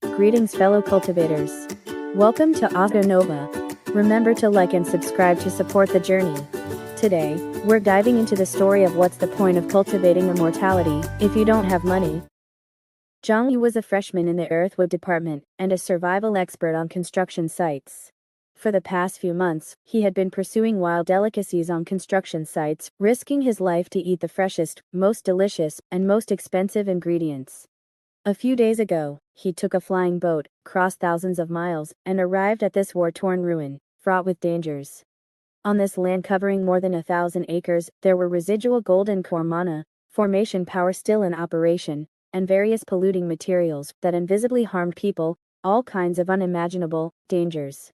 Greetings, fellow cultivators. Welcome to Audio Nova. Remember to like and subscribe to support the journey. Today, we're diving into the story of what's the point of cultivating immortality if you don't have money. Xiong was a freshman in the earthwood department and a survival expert on construction sites. For the past few months, he had been pursuing wild delicacies on construction sites, risking his life to eat the freshest, most delicious, and most expensive ingredients. A few days ago, he took a flying boat, crossed thousands of miles, and arrived at this war-torn ruin, fraught with dangers. On this land covering more than 1,000 acres, there were residual golden core mana, formation power still in operation, and various polluting materials that invisibly harmed people, all kinds of unimaginable dangers.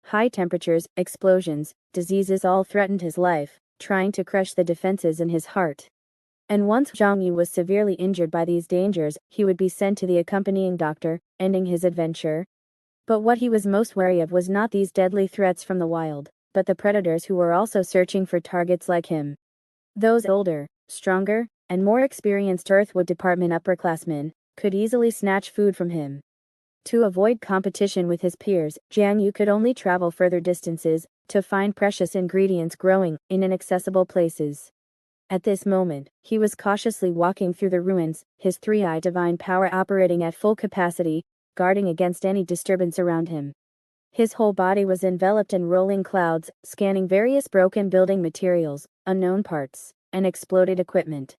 High temperatures, explosions, diseases all threatened his life, trying to crush the defenses in his heart. And once Xiong was severely injured by these dangers, he would be sent to the accompanying doctor, ending his adventure. But what he was most wary of was not these deadly threats from the wild, but the predators who were also searching for targets like him. Those older, stronger, and more experienced earthwood department upperclassmen could easily snatch food from him. To avoid competition with his peers, Xiong could only travel further distances to find precious ingredients growing in inaccessible places. At this moment, he was cautiously walking through the ruins, his three-eye divine power operating at full capacity, guarding against any disturbance around him. His whole body was enveloped in rolling clouds, scanning various broken building materials, unknown parts, and exploded equipment.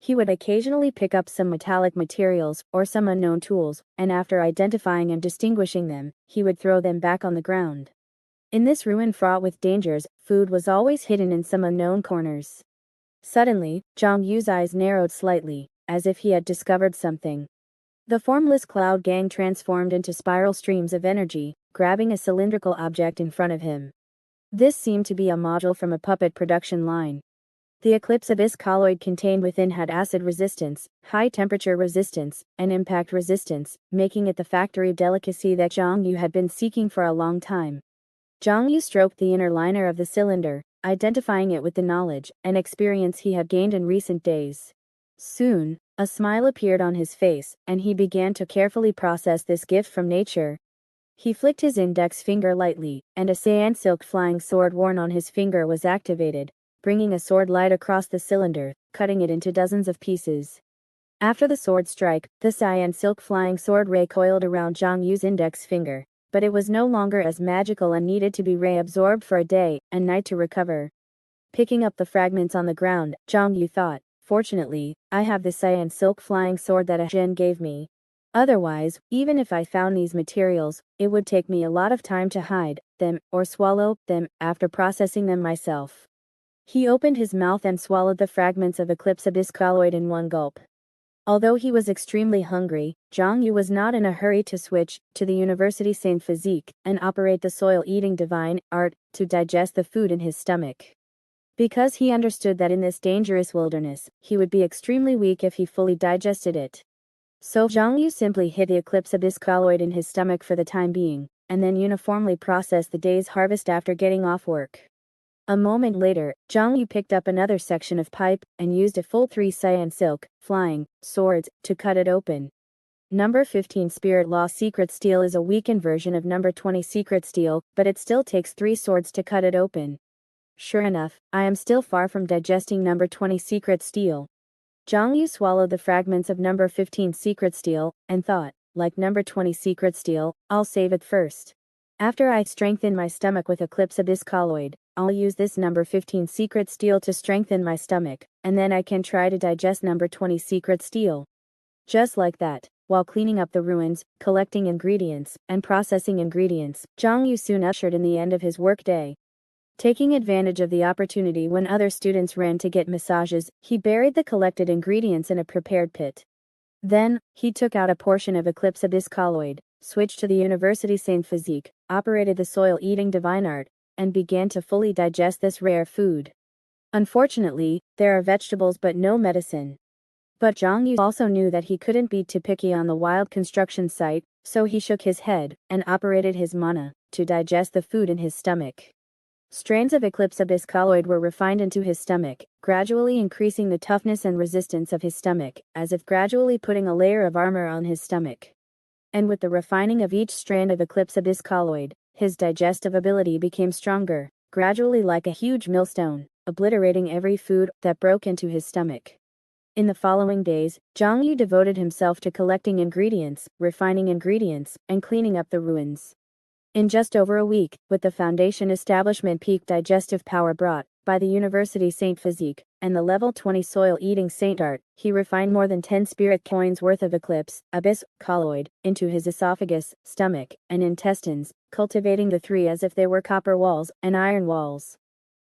He would occasionally pick up some metallic materials or some unknown tools, and after identifying and distinguishing them, he would throw them back on the ground. In this ruin fraught with dangers, food was always hidden in some unknown corners. Suddenly, Xiong's eyes narrowed slightly, as if he had discovered something. The formless cloud gang transformed into spiral streams of energy, grabbing a cylindrical object in front of him. This seemed to be a module from a puppet production line. The eclipse abyss colloid contained within had acid resistance, high temperature resistance, and impact resistance, making it the factory delicacy that Xiong had been seeking for a long time. Xiong stroked the inner liner of the cylinder, identifying it with the knowledge and experience he had gained in recent days. Soon, a smile appeared on his face, and he began to carefully process this gift from nature. He flicked his index finger lightly, and a cyan silk flying sword worn on his finger was activated, bringing a sword light across the cylinder, cutting it into dozens of pieces. After the sword strike, the cyan silk flying sword ray coiled around Xiong's index finger, but it was no longer as magical and needed to be ray-absorbed for a day and night to recover. Picking up the fragments on the ground, Xiong thought, "Fortunately, I have the cyan silk flying sword that a Jin gave me. Otherwise, even if I found these materials, it would take me a lot of time to hide them or swallow them after processing them myself." He opened his mouth and swallowed the fragments of Eclipse Abyss colloid in one gulp. Although he was extremely hungry, Xiong was not in a hurry to switch to the University Saint Physique and operate the soil-eating divine art to digest the food in his stomach. Because he understood that in this dangerous wilderness, he would be extremely weak if he fully digested it. So Xiong simply hid the Eclipse Abyss colloid in his stomach for the time being, and then uniformly processed the day's harvest after getting off work. A moment later, Xiong picked up another section of pipe and used a full 3 cyan silk, flying, swords, to cut it open. Number 15 Spirit Law Secret Steel is a weakened version of number 20 Secret Steel, but it still takes 3 swords to cut it open. Sure enough, I am still far from digesting number 20 Secret Steel. Xiong swallowed the fragments of number 15 Secret Steel, and thought, like number 20 Secret Steel, I'll save it first. After I strengthen my stomach with Eclipse Abyss colloid, I'll use this number 15 Secret Steel to strengthen my stomach, and then I can try to digest number 20 Secret Steel. Just like that, while cleaning up the ruins, collecting ingredients, and processing ingredients, Xiong soon ushered in the end of his workday. Taking advantage of the opportunity when other students ran to get massages, he buried the collected ingredients in a prepared pit. Then, he took out a portion of Eclipse Abyss colloid, switched to the University Saint Physique, operated the soil-eating divine art, and began to fully digest this rare food. Unfortunately, there are vegetables but no medicine. But Xiong also knew that he couldn't be too picky on the wild construction site, so he shook his head and operated his mana to digest the food in his stomach. Strains of Eclipse Abyss colloid were refined into his stomach, gradually increasing the toughness and resistance of his stomach, as if gradually putting a layer of armor on his stomach. And with the refining of each strand of Eclipse Abyss colloid, his digestive ability became stronger, gradually like a huge millstone, obliterating every food that broke into his stomach. In the following days, Zhang Yu devoted himself to collecting ingredients, refining ingredients, and cleaning up the ruins. In just over a week, with the Foundation establishment peak digestive power brought by the University Saint Physique and the level 20 soil-eating Saint Art, he refined more than 10 spirit coins worth of Eclipse Abyss colloid into his esophagus, stomach, and intestines, cultivating the three as if they were copper walls and iron walls.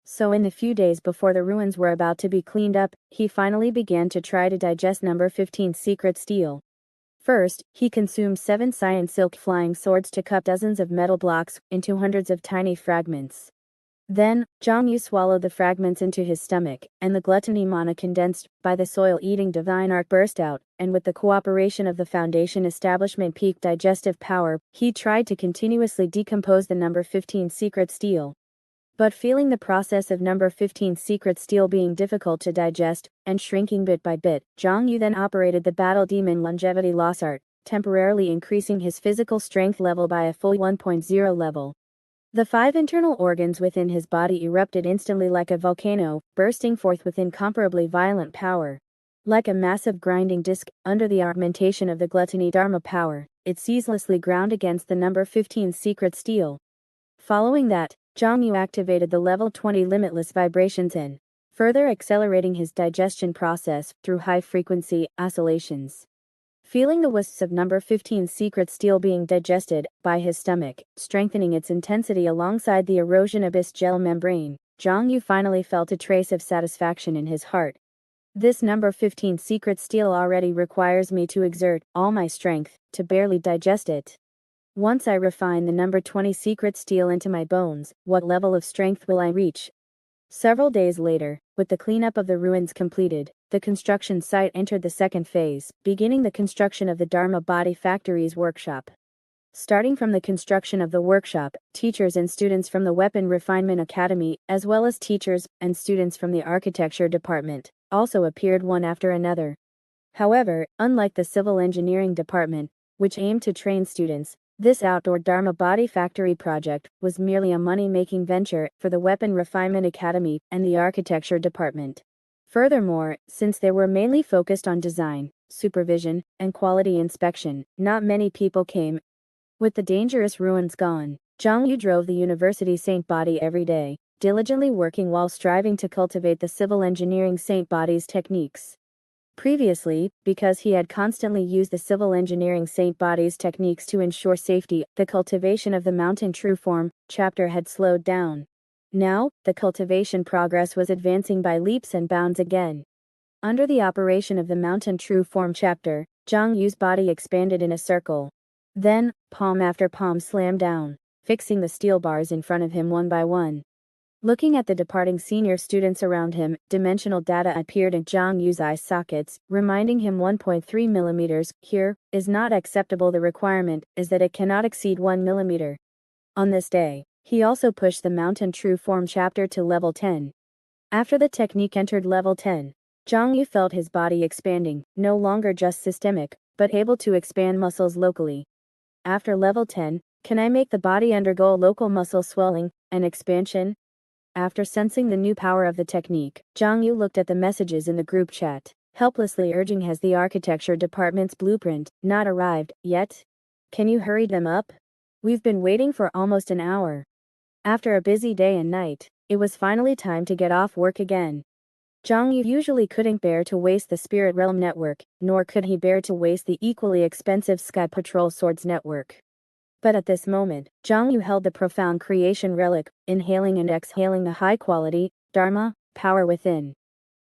So in the few days before the ruins were about to be cleaned up, he finally began to try to digest number 15 secret steel. First, he consumed 7 cyan silk flying swords to cut dozens of metal blocks into hundreds of tiny fragments. Then, Zhang Yu swallowed the fragments into his stomach, and the gluttony mana condensed by the soil-eating divine art burst out, and with the cooperation of the Foundation establishment peak digestive power, he tried to continuously decompose the number 15 secret steel. But feeling the process of number 15 secret steel being difficult to digest, and shrinking bit by bit, Zhang Yu then operated the battle demon longevity loss art, temporarily increasing his physical strength level by a full 1.0 level. The 5 internal organs within his body erupted instantly like a volcano, bursting forth with incomparably violent power. Like a massive grinding disc, under the augmentation of the gluttony dharma power, it ceaselessly ground against the number 15 secret steel. Following that, Zhang Yu activated the level 20 limitless vibrations in, further accelerating his digestion process through high-frequency oscillations. Feeling the wisps of number 15 secret steel being digested by his stomach, strengthening its intensity alongside the erosion abyss gel membrane, Zhang Yu finally felt a trace of satisfaction in his heart. This number 15 secret steel already requires me to exert all my strength to barely digest it. Once I refine the number 20 secret steel into my bones, what level of strength will I reach? Several days later, with the cleanup of the ruins completed, the construction site entered the second phase, beginning the construction of the Dharma Body Factory's workshop. Starting from the construction of the workshop, teachers and students from the Weapon Refinement Academy, as well as teachers and students from the Architecture Department, also appeared one after another. However, unlike the Civil Engineering Department, which aimed to train students, this outdoor Dharma Body Factory project was merely a money-making venture for the Weapon Refinement Academy and the Architecture Department. Furthermore, since they were mainly focused on design, supervision, and quality inspection, not many people came. With the dangerous ruins gone, Zhang Yu drove the University Saint Body every day, diligently working while striving to cultivate the civil engineering Saint Body's techniques. Previously, because he had constantly used the civil engineering Saint Body's techniques to ensure safety, the cultivation of the mountain true form chapter had slowed down. Now, the cultivation progress was advancing by leaps and bounds again. Under the operation of the mountain true form chapter, Zhang Yu's body expanded in a circle. Then, palm after palm slammed down, fixing the steel bars in front of him one by one. Looking at the departing senior students around him, dimensional data appeared in Zhang Yu's eye sockets, reminding him 1.3 mm here is not acceptable. The requirement is that it cannot exceed 1 mm. On this day, he also pushed the Mountain True Form chapter to level 10. After the technique entered level 10, Zhang Yu felt his body expanding, no longer just systemic, but able to expand muscles locally. After level 10, can I make the body undergo local muscle swelling and expansion? After sensing the new power of the technique, Zhang Yu looked at the messages in the group chat, helplessly urging, has the architecture department's blueprint not arrived yet? Can you hurry them up? We've been waiting for almost an hour. After a busy day and night, it was finally time to get off work again. Zhang Yu usually couldn't bear to waste the Spirit Realm network, nor could he bear to waste the equally expensive Sky Patrol Swords network. But at this moment, Zhang Yu held the profound creation relic, inhaling and exhaling the high-quality, Dharma, power within.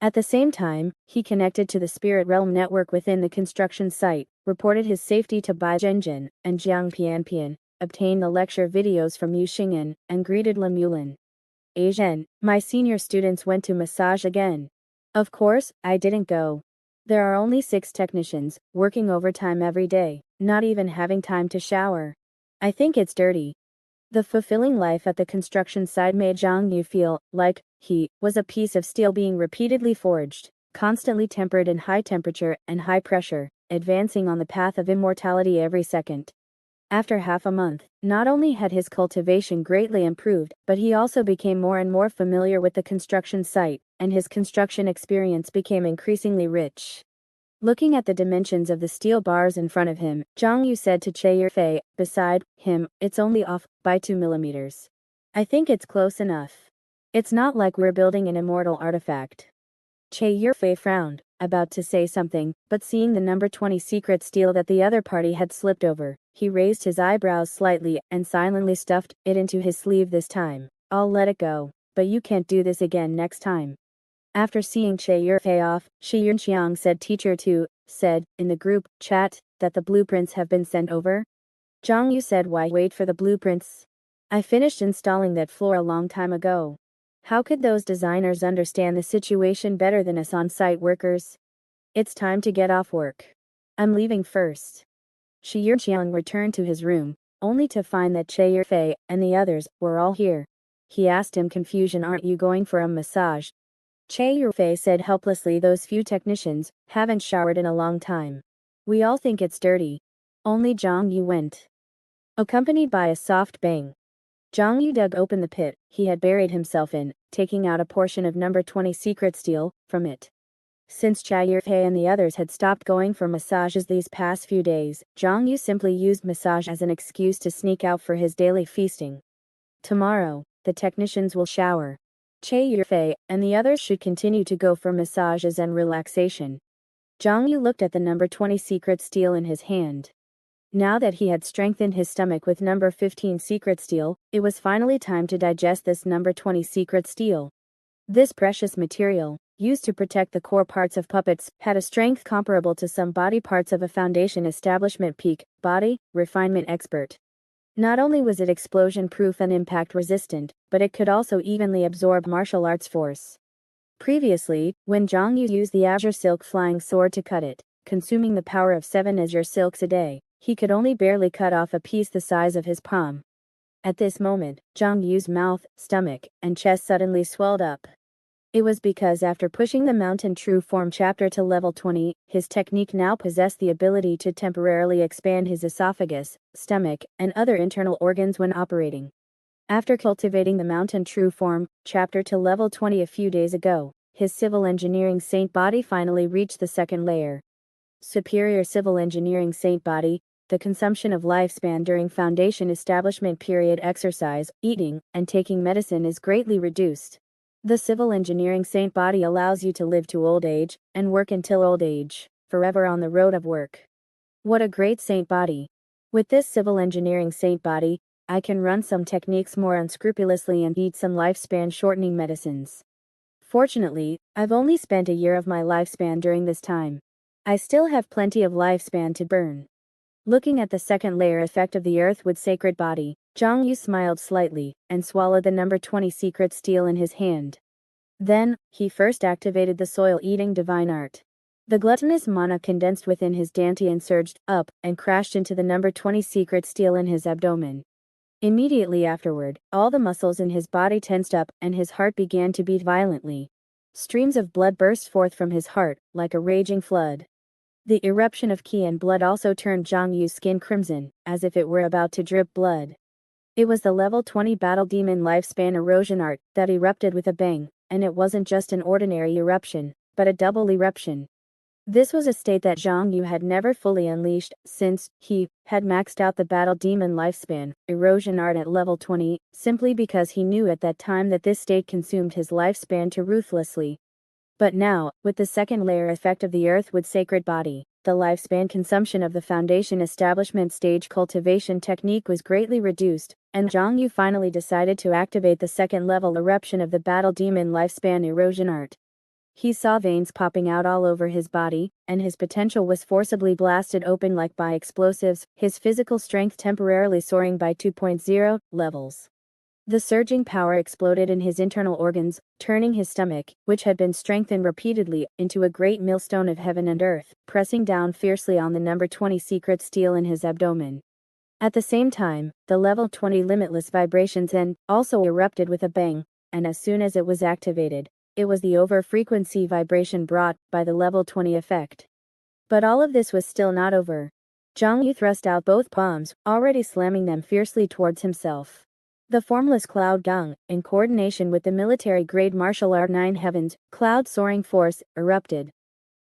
At the same time, he connected to the Spirit Realm network within the construction site, reported his safety to Bai Zhenjin and Jiang Pianpian, obtained the lecture videos from Yu Xing'an, and greeted Le Mulin. Zhen, my senior students went to massage again. Of course, I didn't go. There are only 6 technicians, working overtime every day, not even having time to shower. I think it's dirty. The fulfilling life at the construction site made Zhang Yu feel like he was a piece of steel being repeatedly forged, constantly tempered in high temperature and high pressure, advancing on the path of immortality every second. After half a month, not only had his cultivation greatly improved, but he also became more and more familiar with the construction site, and his construction experience became increasingly rich. Looking at the dimensions of the steel bars in front of him, Zhang Yu said to Che Yurfei, beside him, "It's only off by 2 millimeters. I think it's close enough. It's not like we're building an immortal artifact." Che Yurfei frowned, about to say something, but seeing the number 20 secret steel that the other party had slipped over, he raised his eyebrows slightly and silently stuffed it into his sleeve this time. "I'll let it go, but you can't do this again next time." After seeing Che Yurfei off, Xiong said Teacher 2, said, in the group chat, that the blueprints have been sent over. Zhang Yu said, "Why wait for the blueprints? I finished installing that floor a long time ago. How could those designers understand the situation better than us on-site workers? It's time to get off work. I'm leaving first." Xiong returned to his room, only to find that Che Yurfei and the others were all here. He asked in confusion, "Aren't you going for a massage?" Che Yurfei said helplessly, "Those few technicians haven't showered in a long time. We all think it's dirty." Only Zhang Yu went. Accompanied by a soft bang. Zhang Yu dug open the pit he had buried himself in, taking out a portion of number 20 secret steel from it. Since Che Yurfei and the others had stopped going for massages these past few days, Zhang Yu simply used massage as an excuse to sneak out for his daily feasting. Tomorrow, the technicians will shower. Che Yurfei and the others should continue to go for massages and relaxation. Zhang Yu looked at the number 20 secret steel in his hand. Now that he had strengthened his stomach with number 15 secret steel, it was finally time to digest this number 20 secret steel. This precious material, used to protect the core parts of puppets, had a strength comparable to some body parts of a Foundation establishment peak body refinement expert. Not only was it explosion-proof and impact-resistant, but it could also evenly absorb martial arts force. Previously, when Zhang Yu used the azure silk flying sword to cut it, consuming the power of 7 azure silks a day, he could only barely cut off a piece the size of his palm. At this moment, Zhang Yu's mouth, stomach, and chest suddenly swelled up. It was because after pushing the Mountain True Form chapter to level 20, his technique now possessed the ability to temporarily expand his esophagus, stomach, and other internal organs when operating. After cultivating the Mountain True Form chapter to level 20 a few days ago, his civil engineering saint body finally reached the second layer. Superior civil engineering saint body, the consumption of lifespan during Foundation establishment period exercise, eating, and taking medicine is greatly reduced. The civil engineering saint body allows you to live to old age, and work until old age, forever on the road of work. What a great saint body! With this civil engineering saint body, I can run some techniques more unscrupulously and eat some lifespan shortening medicines. Fortunately, I've only spent a year of my lifespan during this time. I still have plenty of lifespan to burn. Looking at the second layer effect of the Earthwood sacred body, Zhang Yu smiled slightly, and swallowed the number 20 secret steel in his hand. Then, he first activated the soil-eating divine art. The gluttonous mana condensed within his dantian surged up, and crashed into the number 20 secret steel in his abdomen. Immediately afterward, all the muscles in his body tensed up, and his heart began to beat violently. Streams of blood burst forth from his heart, like a raging flood. The eruption of ki and blood also turned Zhang Yu's skin crimson, as if it were about to drip blood. It was the level 20 battle demon lifespan erosion art that erupted with a bang, and it wasn't just an ordinary eruption, but a double eruption. This was a state that Zhang Yu had never fully unleashed, since he had maxed out the battle demon lifespan erosion art at level 20, simply because he knew at that time that this state consumed his lifespan too ruthlessly. But now, with the second layer effect of the Earthwood sacred body, the lifespan consumption of the Foundation establishment stage cultivation technique was greatly reduced, and Zhang Yu finally decided to activate the second level eruption of the battle demon lifespan erosion art. He saw veins popping out all over his body, and his potential was forcibly blasted open like by explosives, his physical strength temporarily soaring by 2.0 levels. The surging power exploded in his internal organs, turning his stomach, which had been strengthened repeatedly, into a great millstone of heaven and earth, pressing down fiercely on the number 20 secret steel in his abdomen. At the same time, the level 20 limitless vibrations also erupted with a bang, and as soon as it was activated, it was the over-frequency vibration brought by the level 20 effect. But all of this was still not over. Xiong Yu thrust out both palms, already slamming them fiercely towards himself. The formless cloud gung, in coordination with the military-grade martial art Nine Heavens, cloud soaring force, erupted.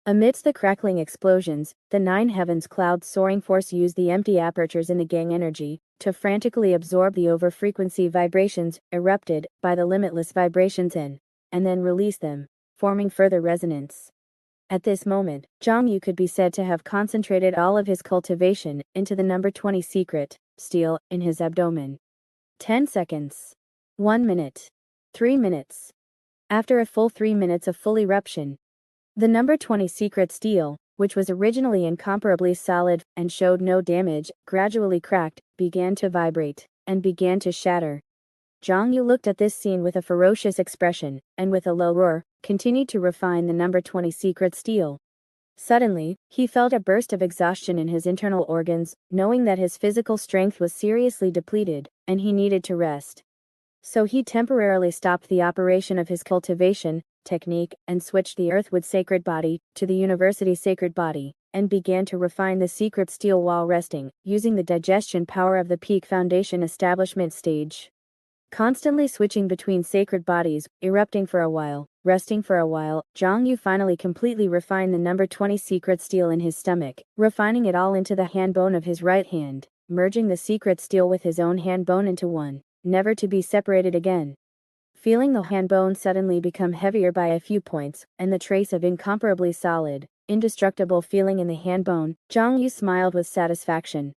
Amidst the crackling explosions, the Nine Heavens cloud soaring force used the empty apertures in the gang energy to frantically absorb the over-frequency vibrations erupted by the limitless vibrations in, and then release them, forming further resonance. At this moment, Xiong Yu could be said to have concentrated all of his cultivation into the number 20 secret, steel, in his abdomen. 10 seconds. 1 minute. 3 minutes. After a full 3 minutes of full eruption, the number 20 secret steel, which was originally incomparably solid and showed no damage, gradually cracked, began to vibrate, and began to shatter. Xiong Yu looked at this scene with a ferocious expression, and with a low roar, continued to refine the number 20 secret steel. Suddenly, he felt a burst of exhaustion in his internal organs, knowing that his physical strength was seriously depleted, and he needed to rest. So he temporarily stopped the operation of his cultivation technique and switched the Earthwood sacred body to the University sacred body, and began to refine the secret steel while resting, using the digestion power of the peak foundation establishment stage. Constantly switching between sacred bodies, erupting for a while, resting for a while, Xiong Yu finally completely refined the number 20 secret steel in his stomach, refining it all into the hand bone of his right hand, merging the secret steel with his own hand bone into one, never to be separated again. Feeling the hand bone suddenly become heavier by a few points, and the trace of incomparably solid, indestructible feeling in the hand bone, Xiong Yu smiled with satisfaction.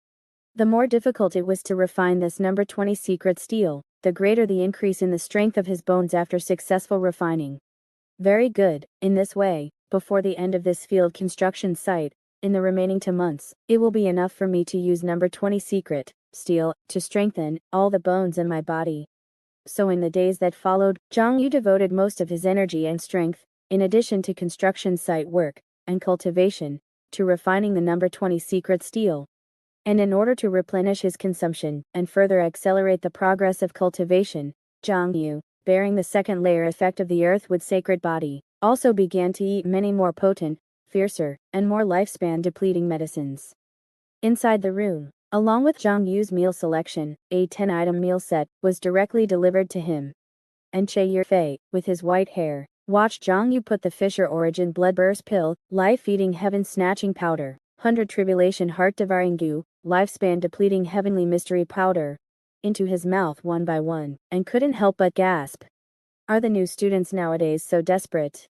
The more difficult it was to refine this number 20 secret steel, the greater the increase in the strength of his bones after successful refining. Very good. In this way, before the end of this field construction site, in the remaining 2 months, it will be enough for me to use number 20 secret steel to strengthen all the bones in my body. So in the days that followed, Xiong Yu devoted most of his energy and strength, in addition to construction site work and cultivation, to refining the number 20 secret steel. And in order to replenish his consumption and further accelerate the progress of cultivation, Xiong Yu, bearing the second layer effect of the Earthwood sacred body, also began to eat many more potent, fiercer, and more lifespan depleting medicines. Inside the room, along with Xiong Yu's meal selection, a 10-item meal set was directly delivered to him. And Che Yurfei, with his white hair, watched Xiong Yu put the Fisher Origin Bloodburst Pill, Life-Feeding Heaven Snatching Powder, 100 Tribulation Heart Devouring Goo, Lifespan Depleting Heavenly Mystery Powder, into his mouth one by one, and couldn't help but gasp. Are the new students nowadays so desperate?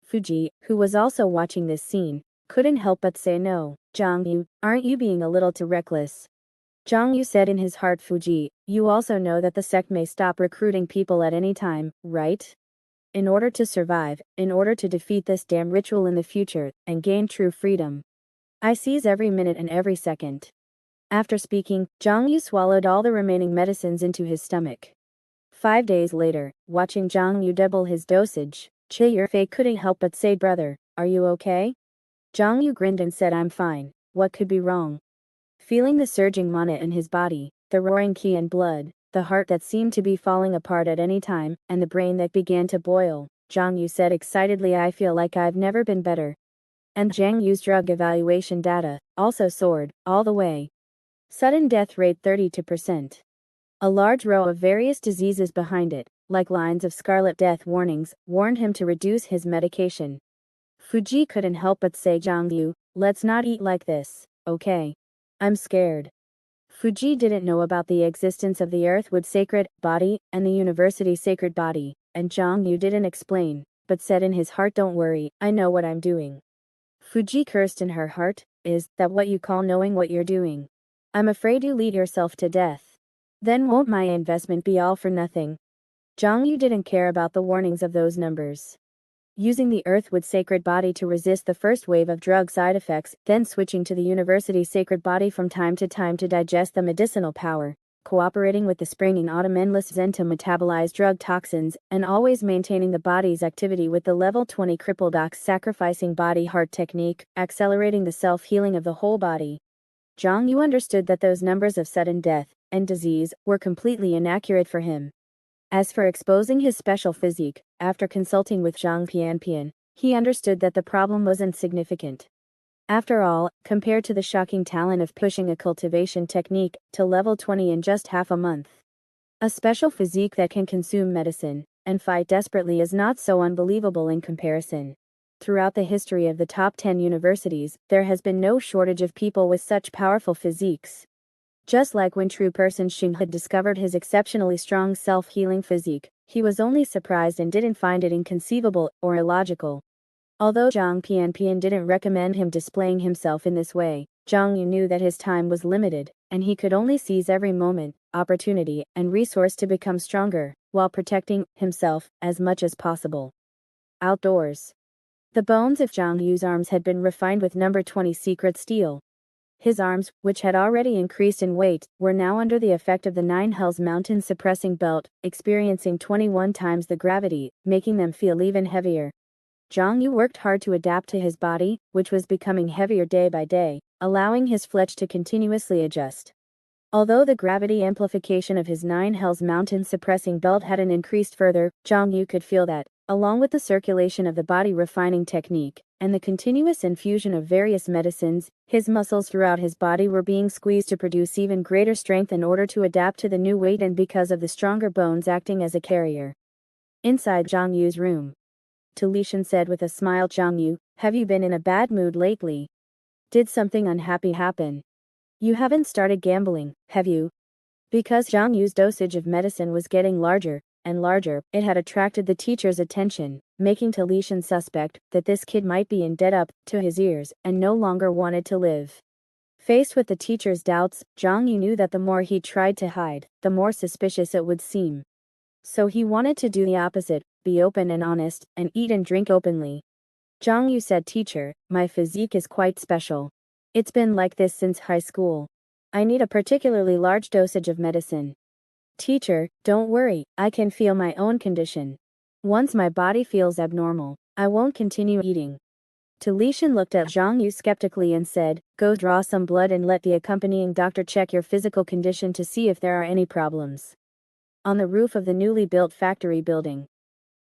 Fuji, who was also watching this scene, couldn't help but say no. Xiong Yu, aren't you being a little too reckless? Xiong Yu said in his heart, Fuji, you also know that the sect may stop recruiting people at any time, right? In order to survive, in order to defeat this damn ritual in the future, and gain true freedom, I seize every minute and every second. After speaking, Xiong Yu swallowed all the remaining medicines into his stomach. 5 days later, watching Xiong Yu double his dosage, Che Yurfei couldn't help but say, brother, are you okay? Xiong Yu grinned and said, I'm fine, what could be wrong? Feeling the surging mana in his body, the roaring qi and blood, the heart that seemed to be falling apart at any time, and the brain that began to boil, Xiong Yu said excitedly, I feel like I've never been better. And Xiong Yu's drug evaluation data also soared, all the way. Sudden death rate 32%. A large row of various diseases behind it, like lines of scarlet death warnings, warned him to reduce his medication. Fuji couldn't help but say, Xiong Yu, let's not eat like this, okay? I'm scared. Fuji didn't know about the existence of the Earthwood sacred body and the University sacred body, and Xiong Yu didn't explain, but said in his heart, don't worry, I know what I'm doing. Fuji cursed in her heart, is that what you call knowing what you're doing? I'm afraid you lead yourself to death. Then won't my investment be all for nothing? Xiong Yu didn't care about the warnings of those numbers. Using the Earthwood sacred body to resist the first wave of drug side effects, then switching to the University sacred body from time to time to digest the medicinal power, cooperating with the spring and autumn endless zen to metabolize drug toxins, and always maintaining the body's activity with the level 20 crippled ox sacrificing body heart technique, accelerating the self-healing of the whole body. Xiong Yu understood that those numbers of sudden death and disease were completely inaccurate for him. As for exposing his special physique, after consulting with Zhang Pianpian, he understood that the problem wasn't significant. After all, compared to the shocking talent of pushing a cultivation technique to level 20 in just half a month. A special physique that can consume medicine and fight desperately is not so unbelievable in comparison. Throughout the history of the top 10 universities, there has been no shortage of people with such powerful physiques. Just like when true person Xiong had discovered his exceptionally strong self-healing physique, he was only surprised and didn't find it inconceivable or illogical. Although Zhang Pianpian didn't recommend him displaying himself in this way, Zhang Yu knew that his time was limited, and he could only seize every moment, opportunity, and resource to become stronger, while protecting himself as much as possible. Outdoors. The bones of Zhang Yu's arms had been refined with number 20 secret steel. His arms, which had already increased in weight, were now under the effect of the Nine Hells mountain suppressing belt, experiencing 21 times the gravity, making them feel even heavier. Zhang Yu worked hard to adapt to his body, which was becoming heavier day by day, allowing his flesh to continuously adjust. Although the gravity amplification of his Nine Hells mountain suppressing belt hadn't increased further, Zhang Yu could feel that, along with the circulation of the body refining technique, and the continuous infusion of various medicines, his muscles throughout his body were being squeezed to produce even greater strength in order to adapt to the new weight and because of the stronger bones acting as a carrier. Inside Zhang Yu's room. Xiong said with a smile, Zhang Yu, have you been in a bad mood lately? Did something unhappy happen? You haven't started gambling, have you? Because Zhang Yu's dosage of medicine was getting larger and larger, it had attracted the teacher's attention, making Xiong suspect that this kid might be in debt up to his ears and no longer wanted to live. Faced with the teacher's doubts, Zhang Yu knew that the more he tried to hide, the more suspicious it would seem. So he wanted to do the opposite, be open and honest, and eat and drink openly. Zhang Yu said, teacher, my physique is quite special. It's been like this since high school. I need a particularly large dosage of medicine. Teacher, don't worry, I can feel my own condition. Once my body feels abnormal, I won't continue eating. Xiong looked at Zhang Yu skeptically and said, go draw some blood and let the accompanying doctor check your physical condition to see if there are any problems. On the roof of the newly built factory building.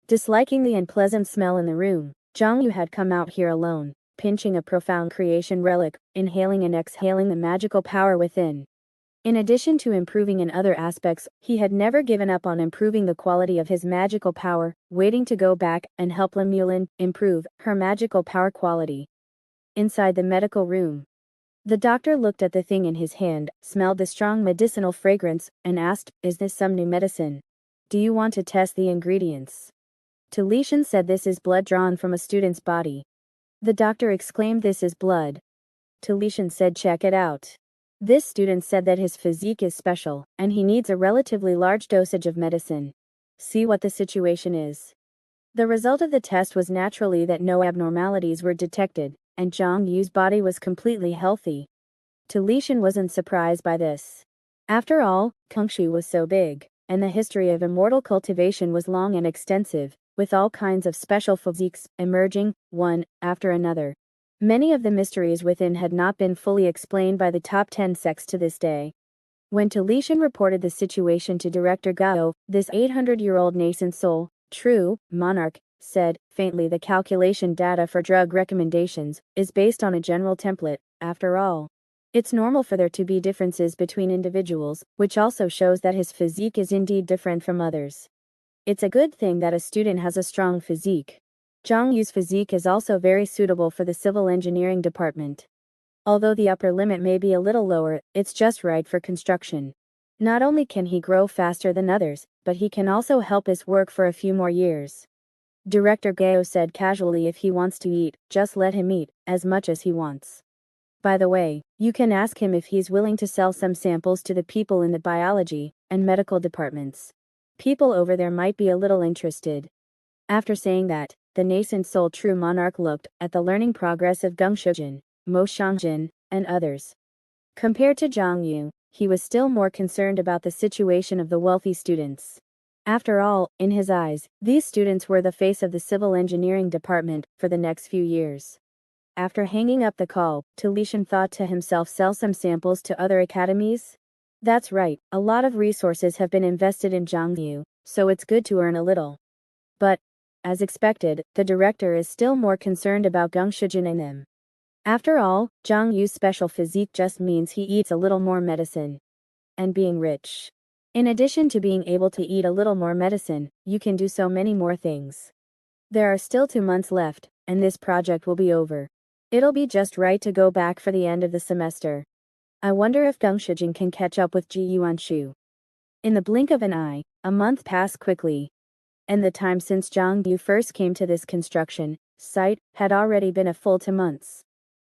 Disliking the unpleasant smell in the room, Zhang Yu had come out here alone, pinching a profound creation relic, inhaling and exhaling the magical power within. In addition to improving in other aspects, he had never given up on improving the quality of his magical power, waiting to go back and help Lemulin improve her magical power quality. Inside the medical room. The doctor looked at the thing in his hand, smelled the strong medicinal fragrance, and asked, is this some new medicine? Do you want to test the ingredients? Xiong said, this is blood drawn from a student's body. The doctor exclaimed, this is blood. Xiong said, check it out. This student said that his physique is special, and he needs a relatively large dosage of medicine. See what the situation is. The result of the test was naturally that no abnormalities were detected, and Zhang Yu's body was completely healthy. Xiong wasn't surprised by this. After all, Kungshu was so big, and the history of immortal cultivation was long and extensive, with all kinds of special physiques emerging, one after another. Many of the mysteries within had not been fully explained by the top 10 sects to this day. When Xiong reported the situation to Director Gao, this 800-year-old nascent soul, true monarch, said, faintly, the calculation data for drug recommendations is based on a general template, after all. It's normal for there to be differences between individuals, which also shows that his physique is indeed different from others. It's a good thing that a student has a strong physique. Zhang Yu's physique is also very suitable for the civil engineering department. Although the upper limit may be a little lower, it's just right for construction. Not only can he grow faster than others, but he can also help us work for a few more years. Director Gao said casually, if he wants to eat, just let him eat, as much as he wants. By the way, you can ask him if he's willing to sell some samples to the people in the biology and medical departments. People over there might be a little interested. After saying that, the nascent soul true monarch looked at the learning progress of Gengshujin, Mo Xiangjin, and others. Compared to Zhang Yu, he was still more concerned about the situation of the wealthy students. After all, in his eyes, these students were the face of the civil engineering department for the next few years. After hanging up the call, Xiong thought to himself, sell some samples to other academies? That's right, a lot of resources have been invested in Zhang Yu, so it's good to earn a little. But, as expected, the director is still more concerned about Gengshujin and them. After all, Zhang Yu's special physique just means he eats a little more medicine. And being rich. In addition to being able to eat a little more medicine, you can do so many more things. There are still 2 months left, and this project will be over. It'll be just right to go back for the end of the semester. I wonder if Deng Shijing can catch up with Ji Yuanshu. In the blink of an eye, a month passed quickly. And the time since Zhang Yu first came to this construction site had already been a full 2 months.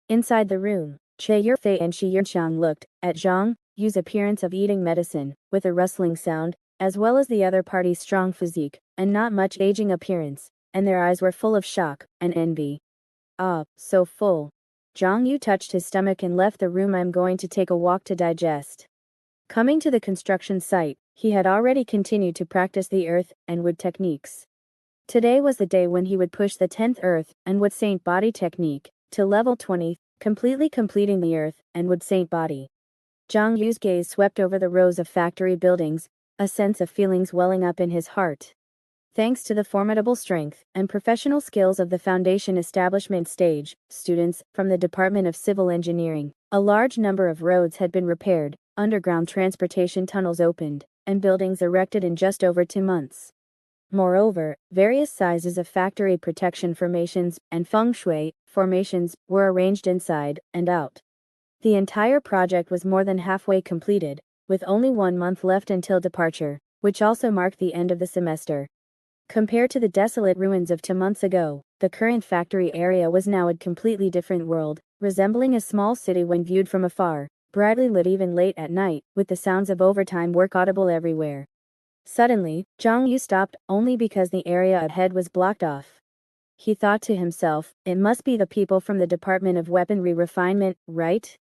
Inside the room, Che Yurfei and Shi Yunxiang looked at Zhang Yu's appearance of eating medicine, with a rustling sound, as well as the other party's strong physique, and not much aging appearance, and their eyes were full of shock and envy. Ah, so full. Zhang Yu touched his stomach and left the room. I'm going to take a walk to digest. Coming to the construction site, he had already continued to practice the earth and wood techniques. Today was the day when he would push the 10th earth and wood saint body technique to level 20, completely completing the earth and wood saint body. Zhang Yu's gaze swept over the rows of factory buildings, a sense of feelings welling up in his heart. Thanks to the formidable strength and professional skills of the foundation establishment stage students from the Department of Civil Engineering, a large number of roads had been repaired, underground transportation tunnels opened, and buildings erected in just over 2 months. Moreover, various sizes of factory protection formations and feng shui formations were arranged inside and out. The entire project was more than halfway completed, with only 1 month left until departure, which also marked the end of the semester. Compared to the desolate ruins of 2 months ago, the current factory area was now a completely different world, resembling a small city when viewed from afar, brightly lit even late at night, with the sounds of overtime work audible everywhere. Suddenly, Zhang Yu stopped, only because the area ahead was blocked off. He thought to himself, it must be the people from the Department of Weaponry Refinement, right?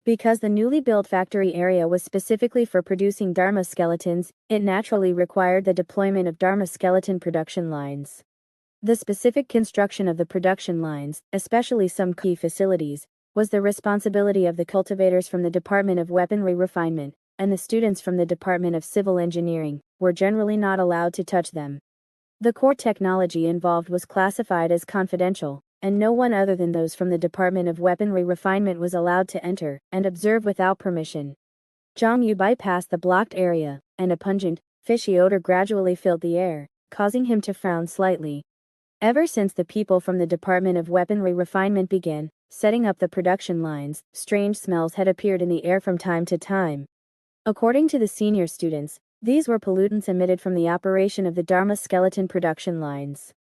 Because the newly built factory area was specifically for producing Dharma skeletons, it naturally required the deployment of Dharma skeleton production lines. The specific construction of the production lines, especially some key facilities, was the responsibility of the cultivators from the Department of Weaponry Refinement, and the students from the Department of Civil Engineering were generally not allowed to touch them. The core technology involved was classified as confidential, and no one other than those from the Department of Weaponry Refinement was allowed to enter and observe without permission. Zhang Yu bypassed the blocked area, and a pungent, fishy odor gradually filled the air, causing him to frown slightly. Ever since the people from the Department of Weaponry Refinement began setting up the production lines, strange smells had appeared in the air from time to time. According to the senior students, these were pollutants emitted from the operation of the Dharma skeleton production lines.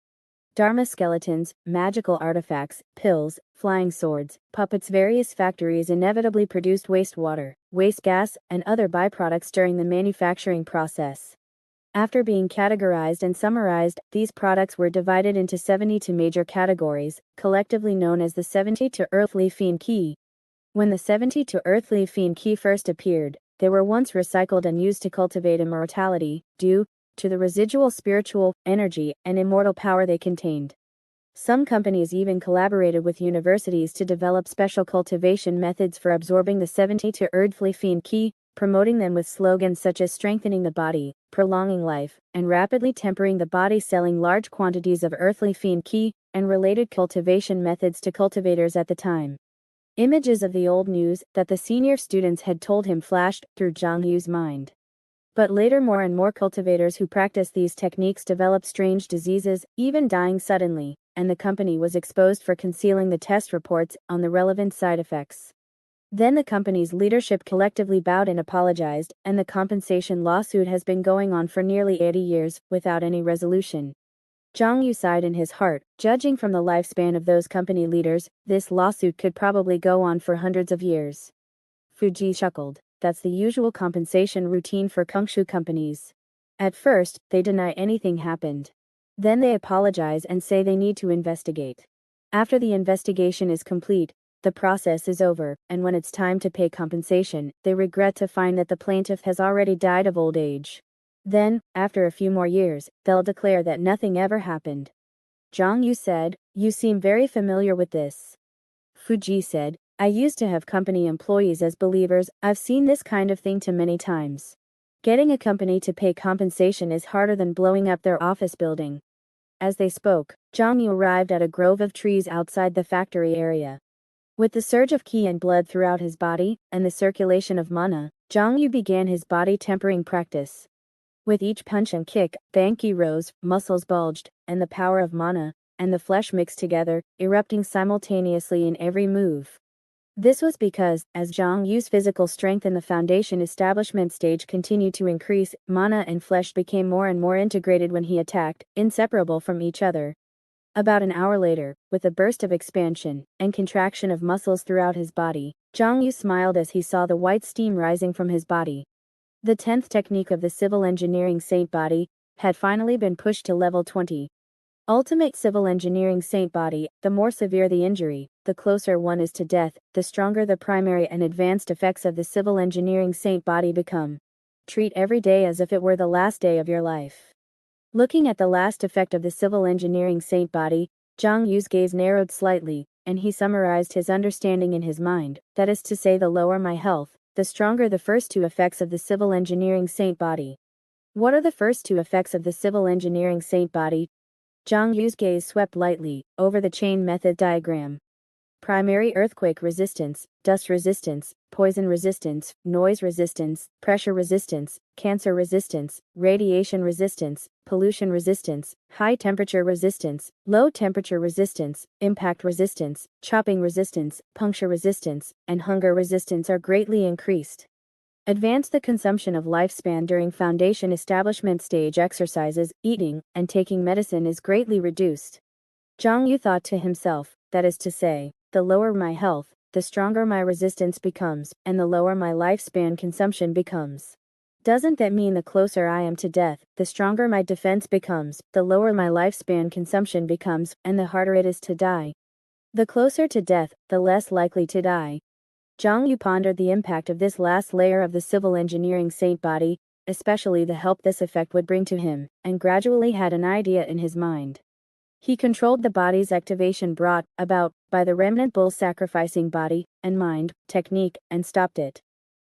Dharma skeletons, magical artifacts, pills, flying swords, puppets. Various factories inevitably produced wastewater, waste gas, and other byproducts during the manufacturing process. After being categorized and summarized, these products were divided into 72 major categories, collectively known as the 72 earthly fiend key. When the 72 earthly fiend key first appeared, they were once recycled and used to cultivate immortality, due to the residual spiritual energy and immortal power they contained. Some companies even collaborated with universities to develop special cultivation methods for absorbing the 72 earthly fiend key, promoting them with slogans such as strengthening the body, prolonging life, and rapidly tempering the body, selling large quantities of earthly fiend key and related cultivation methods to cultivators at the time. Images of the old news that the senior students had told him flashed through Zhang Yu's mind. But later more and more cultivators who practiced these techniques developed strange diseases, even dying suddenly, and the company was exposed for concealing the test reports on the relevant side effects. Then the company's leadership collectively bowed and apologized, and the compensation lawsuit has been going on for nearly 80 years, without any resolution. Zhang Yu sighed in his heart. Judging from the lifespan of those company leaders, this lawsuit could probably go on for hundreds of years. Fuji chuckled. That's the usual compensation routine for Kongshu companies. At first, they deny anything happened. Then they apologize and say they need to investigate. After the investigation is complete, the process is over, and when it's time to pay compensation, they regret to find that the plaintiff has already died of old age. Then, after a few more years, they'll declare that nothing ever happened. Zhang Yu said, "You seem very familiar with this." Fuji said, "I used to have company employees as believers. I've seen this kind of thing too many times. Getting a company to pay compensation is harder than blowing up their office building." As they spoke, Zhang Yu arrived at a grove of trees outside the factory area. With the surge of qi and blood throughout his body, and the circulation of mana, Xiong Yu began his body tempering practice. With each punch and kick, the qi rose, muscles bulged, and the power of mana and the flesh mixed together, erupting simultaneously in every move. This was because, as Xiong Yu's physical strength in the foundation establishment stage continued to increase, mana and flesh became more and more integrated when he attacked, inseparable from each other. About an hour later, with a burst of expansion and contraction of muscles throughout his body, Xiong Yu smiled as he saw the white steam rising from his body. The 10th technique of the civil engineering saint body had finally been pushed to level 20. Ultimate civil engineering saint body, the more severe the injury, the closer one is to death, the stronger the primary and advanced effects of the civil engineering saint body become. Treat every day as if it were the last day of your life. Looking at the last effect of the civil engineering saint body, Xiong Yu's gaze narrowed slightly, and he summarized his understanding in his mind, that is to say, the lower my health, the stronger the first two effects of the civil engineering saint body. What are the first two effects of the civil engineering saint body? Xiong Yu's gaze swept lightly over the chain method diagram. Primary: earthquake resistance, dust resistance, poison resistance, noise resistance, pressure resistance, cancer resistance, radiation resistance, pollution resistance, high temperature resistance, low temperature resistance, impact resistance, chopping resistance, puncture resistance, and hunger resistance are greatly increased. Advance: the consumption of lifespan during foundation establishment stage exercises, eating, and taking medicine is greatly reduced. Xiong Yu thought to himself, that is to say, the lower my health, the stronger my resistance becomes, and the lower my lifespan consumption becomes. Doesn't that mean the closer I am to death, the stronger my defense becomes, the lower my lifespan consumption becomes, and the harder it is to die? The closer to death, the less likely to die. Xiong Yu pondered the impact of this last layer of the civil engineering saint body, especially the help this effect would bring to him, and gradually had an idea in his mind. He controlled the body's activation brought about by the remnant bull sacrificing body and mind technique and stopped it.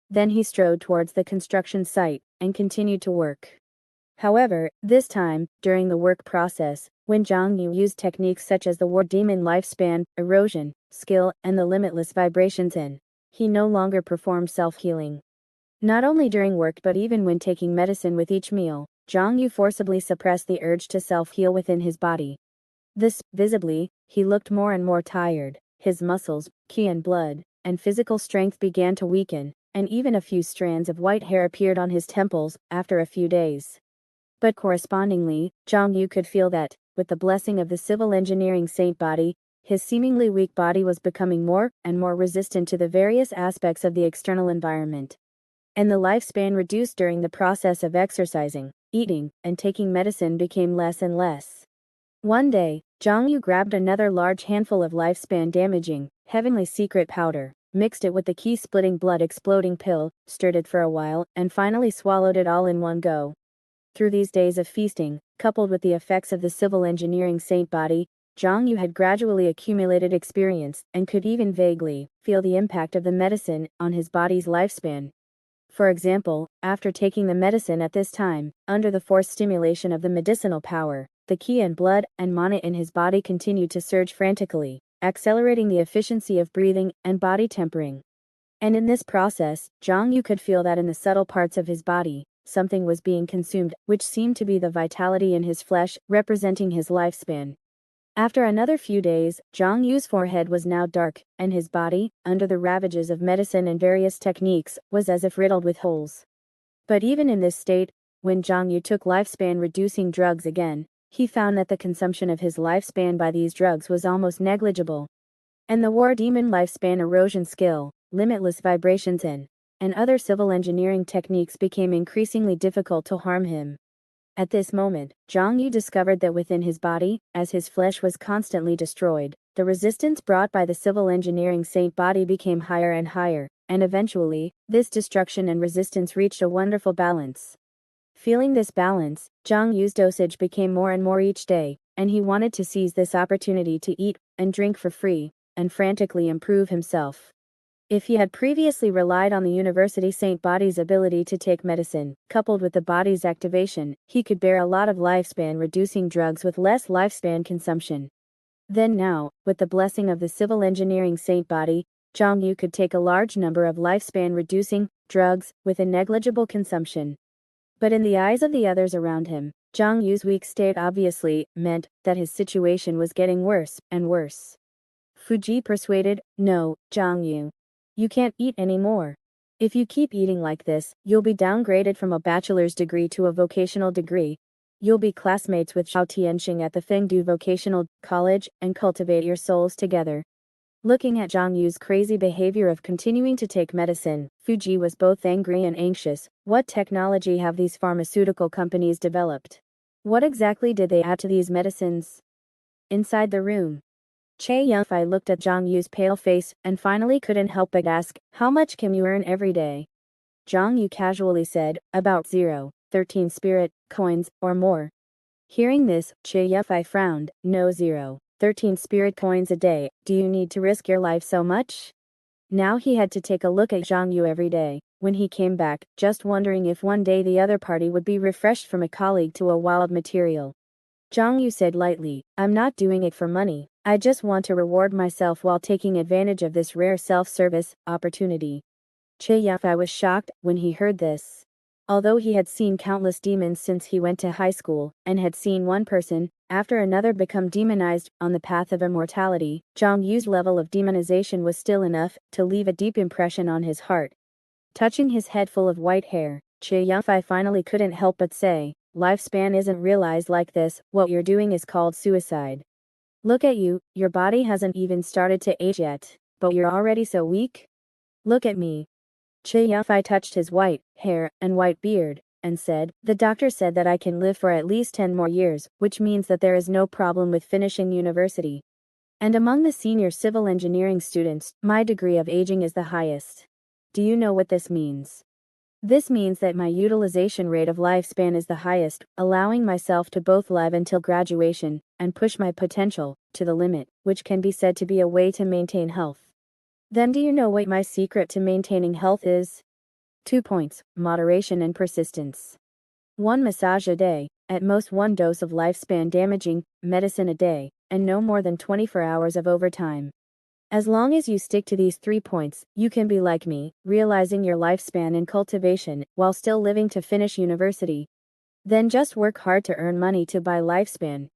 Then he strode towards the construction site and continued to work. However, this time, during the work process, when Xiong Yu used techniques such as the war demon lifespan, erosion, skill, and the limitless vibrations he no longer performed self-healing. Not only during work but even when taking medicine with each meal, Xiong Yu forcibly suppressed the urge to self-heal within his body. This, visibly, he looked more and more tired, his muscles, qi and blood, and physical strength began to weaken, and even a few strands of white hair appeared on his temples, after a few days. But correspondingly, Xiong Yu could feel that, with the blessing of the civil engineering saint body, his seemingly weak body was becoming more and more resistant to the various aspects of the external environment. And the lifespan reduced during the process of exercising, eating, and taking medicine became less and less. One day, Xiong Yu grabbed another large handful of lifespan-damaging, heavenly secret powder, mixed it with the key-splitting blood-exploding pill, stirred it for a while, and finally swallowed it all in one go. Through these days of feasting, coupled with the effects of the civil engineering saint body, Xiong Yu had gradually accumulated experience, and could even vaguely feel the impact of the medicine on his body's lifespan. For example, after taking the medicine at this time, under the forced stimulation of the medicinal power, the qi and blood and mana in his body continued to surge frantically, accelerating the efficiency of breathing and body tempering. And in this process, Xiong Yu could feel that in the subtle parts of his body, something was being consumed, which seemed to be the vitality in his flesh, representing his lifespan. After another few days, Xiong Yu's forehead was now dark, and his body, under the ravages of medicine and various techniques, was as if riddled with holes. But even in this state, when Xiong Yu took lifespan-reducing drugs again, he found that the consumption of his lifespan by these drugs was almost negligible. And the war demon lifespan erosion skill, limitless vibrations and other civil engineering techniques became increasingly difficult to harm him. At this moment, Xiong Yu discovered that within his body, as his flesh was constantly destroyed, the resistance brought by the civil engineering saint body became higher and higher, and eventually, this destruction and resistance reached a wonderful balance. Feeling this balance, Xiong Yu's dosage became more and more each day, and he wanted to seize this opportunity to eat and drink for free, and frantically improve himself. If he had previously relied on the university saint body's ability to take medicine, coupled with the body's activation, he could bear a lot of lifespan-reducing drugs with less lifespan consumption. Then now, with the blessing of the civil engineering saint body, Zhang Yu could take a large number of lifespan-reducing drugs with a negligible consumption. But in the eyes of the others around him, Zhang Yu's weak state obviously meant that his situation was getting worse and worse. Fuji persuaded, "No, Zhang Yu. You can't eat anymore. If you keep eating like this, you'll be downgraded from a bachelor's degree to a vocational degree. You'll be classmates with Xiao Tianxing at the Fengdu Vocational College and cultivate your souls together." Looking at Zhang Yu's crazy behavior of continuing to take medicine, Fuji was both angry and anxious. What technology have these pharmaceutical companies developed? What exactly did they add to these medicines? Inside the room, Che Yunfei looked at Zhang Yu's pale face and finally couldn't help but ask, "How much can you earn every day?" Zhang Yu casually said, "About 0.13 spirit coins or more." Hearing this, Che Yunfei frowned. "No, 0.13 spirit coins a day. Do you need to risk your life so much?" Now he had to take a look at Zhang Yu every day, when he came back, just wondering if one day the other party would be refreshed from a colleague to a wild material. Zhang Yu said lightly, "I'm not doing it for money. I just want to reward myself while taking advantage of this rare self-service opportunity." Che Yafei was shocked when he heard this. Although he had seen countless demons since he went to high school, and had seen one person after another become demonized on the path of immortality, Zhang Yu's level of demonization was still enough to leave a deep impression on his heart. Touching his head full of white hair, Che Yafei finally couldn't help but say, "Lifespan isn't realized like this. What you're doing is called suicide. Look at you, your body hasn't even started to age yet, but you're already so weak. Look at me." Che Yafei touched his white hair and white beard, and said, "The doctor said that I can live for at least 10 more years, which means that there is no problem with finishing university. And among the senior civil engineering students, my degree of aging is the highest. Do you know what this means? This means that my utilization rate of lifespan is the highest, allowing myself to both live until graduation, and push my potential to the limit, which can be said to be a way to maintain health. Then do you know what my secret to maintaining health is? 2 points, moderation and persistence. 1 massage a day, at most 1 dose of lifespan damaging medicine a day, and no more than 24 hours of overtime. As long as you stick to these 3 points, you can be like me, realizing your lifespan in cultivation, while still living to finish university. Then just work hard to earn money to buy lifespan."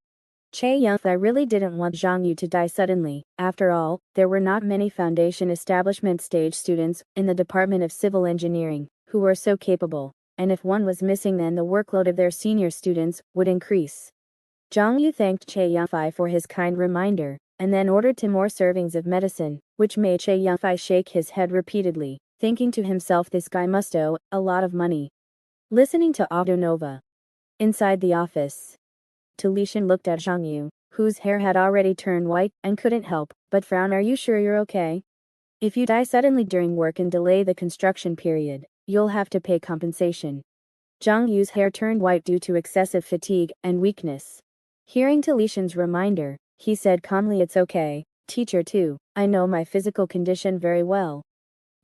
Che Yunfei really didn't want Zhang Yu to die suddenly. After all, there were not many foundation establishment stage students in the Department of Civil Engineering who were so capable, and if one was missing then the workload of their senior students would increase. Zhang Yu thanked Che Yunfei for his kind reminder, and then ordered 2 more servings of medicine, which made Che Yunfei shake his head repeatedly, thinking to himself, this guy must owe a lot of money. Listening to Audio Nova. Inside the office, Talishan looked at Zhang Yu, whose hair had already turned white, and couldn't help but frown. "Are you sure you're okay? If you die suddenly during work and delay the construction period, you'll have to pay compensation." Zhang Yu's hair turned white due to excessive fatigue and weakness. Hearing Talishan's reminder, he said calmly, "It's okay, teacher too. I know my physical condition very well.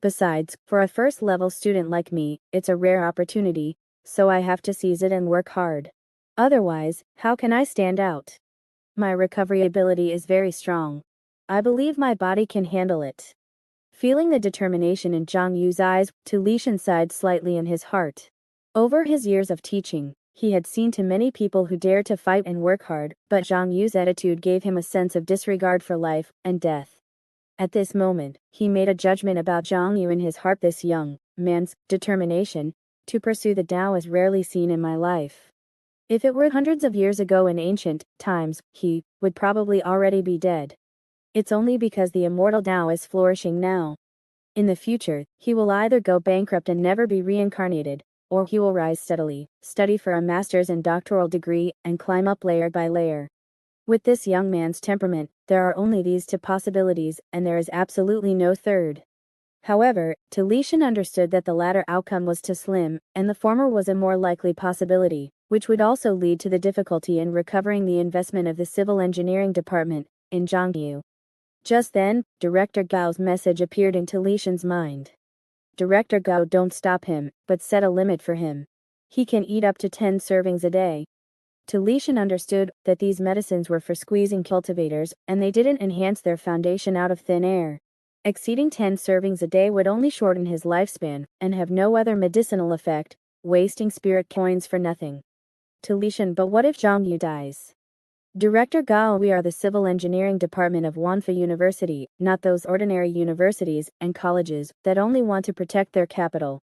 Besides, for a first-level student like me, it's a rare opportunity, so I have to seize it and work hard. Otherwise, how can I stand out? My recovery ability is very strong. I believe my body can handle it." Feeling the determination in Zhang Yu's eyes, Talishan sighed slightly in his heart. Over his years of teaching, he had seen too many people who dared to fight and work hard, but Zhang Yu's attitude gave him a sense of disregard for life and death. At this moment, he made a judgment about Zhang Yu in his heart. This young man's determination to pursue the Tao is rarely seen in my life. If it were hundreds of years ago in ancient times, he would probably already be dead. It's only because the immortal Tao is flourishing now. In the future, he will either go bankrupt and never be reincarnated, or he will rise steadily, study for a master's and doctoral degree, and climb up layer by layer. With this young man's temperament, there are only these 2 possibilities, and there is absolutely no third. However, Talishan understood that the latter outcome was too slim, and the former was a more likely possibility, which would also lead to the difficulty in recovering the investment of the civil engineering department in Zhang Yu. Just then, Director Gao's message appeared in Talishan's mind. "Director Gao, don't stop him, but set a limit for him. He can eat up to 10 servings a day." Talishan understood that these medicines were for squeezing cultivators, and they didn't enhance their foundation out of thin air. Exceeding 10 servings a day would only shorten his lifespan and have no other medicinal effect, wasting spirit coins for nothing. To Lishan, but what if Zhang Yu dies? Director Gao, we are the civil engineering department of Wanfa University, not those ordinary universities and colleges that only want to protect their capital.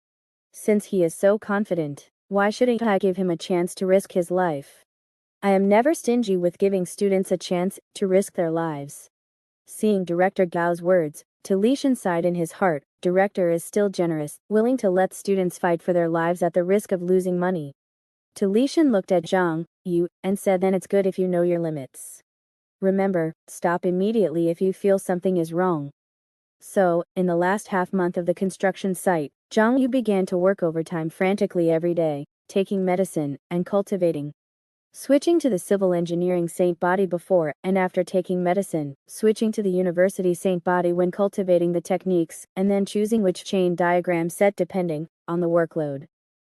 Since he is so confident, why shouldn't I give him a chance to risk his life? I am never stingy with giving students a chance to risk their lives. Seeing Director Gao's words, to Lishan sighed in his heart. Director is still generous, willing to let students fight for their lives at the risk of losing money. To Lishan looked at Zhang Yu and said, then it's good if you know your limits. Remember, stop immediately if you feel something is wrong. So, in the last half month of the construction site, Zhang Yu began to work overtime frantically every day, taking medicine and cultivating. Switching to the civil engineering Saint body before and after taking medicine, switching to the university Saint body when cultivating the techniques, and then choosing which chain diagram set depending on the workload.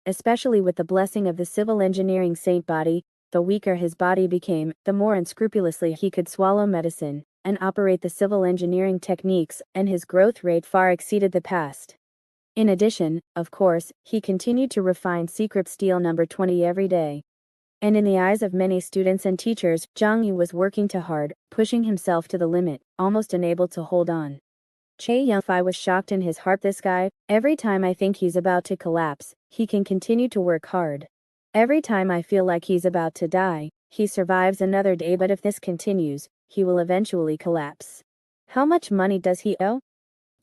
Especially with the blessing of the civil engineering Saint body, the weaker his body became, the more unscrupulously he could swallow medicine and operate the civil engineering techniques, and his growth rate far exceeded the past. In addition, of course, he continued to refine secret steel number 20 every day. And in the eyes of many students and teachers, Zhang Yu was working too hard, pushing himself to the limit, almost unable to hold on. Xiong was shocked in his heart. This guy, every time I think he's about to collapse, he can continue to work hard. Every time I feel like he's about to die, he survives another day, but if this continues, he will eventually collapse. How much money does he owe?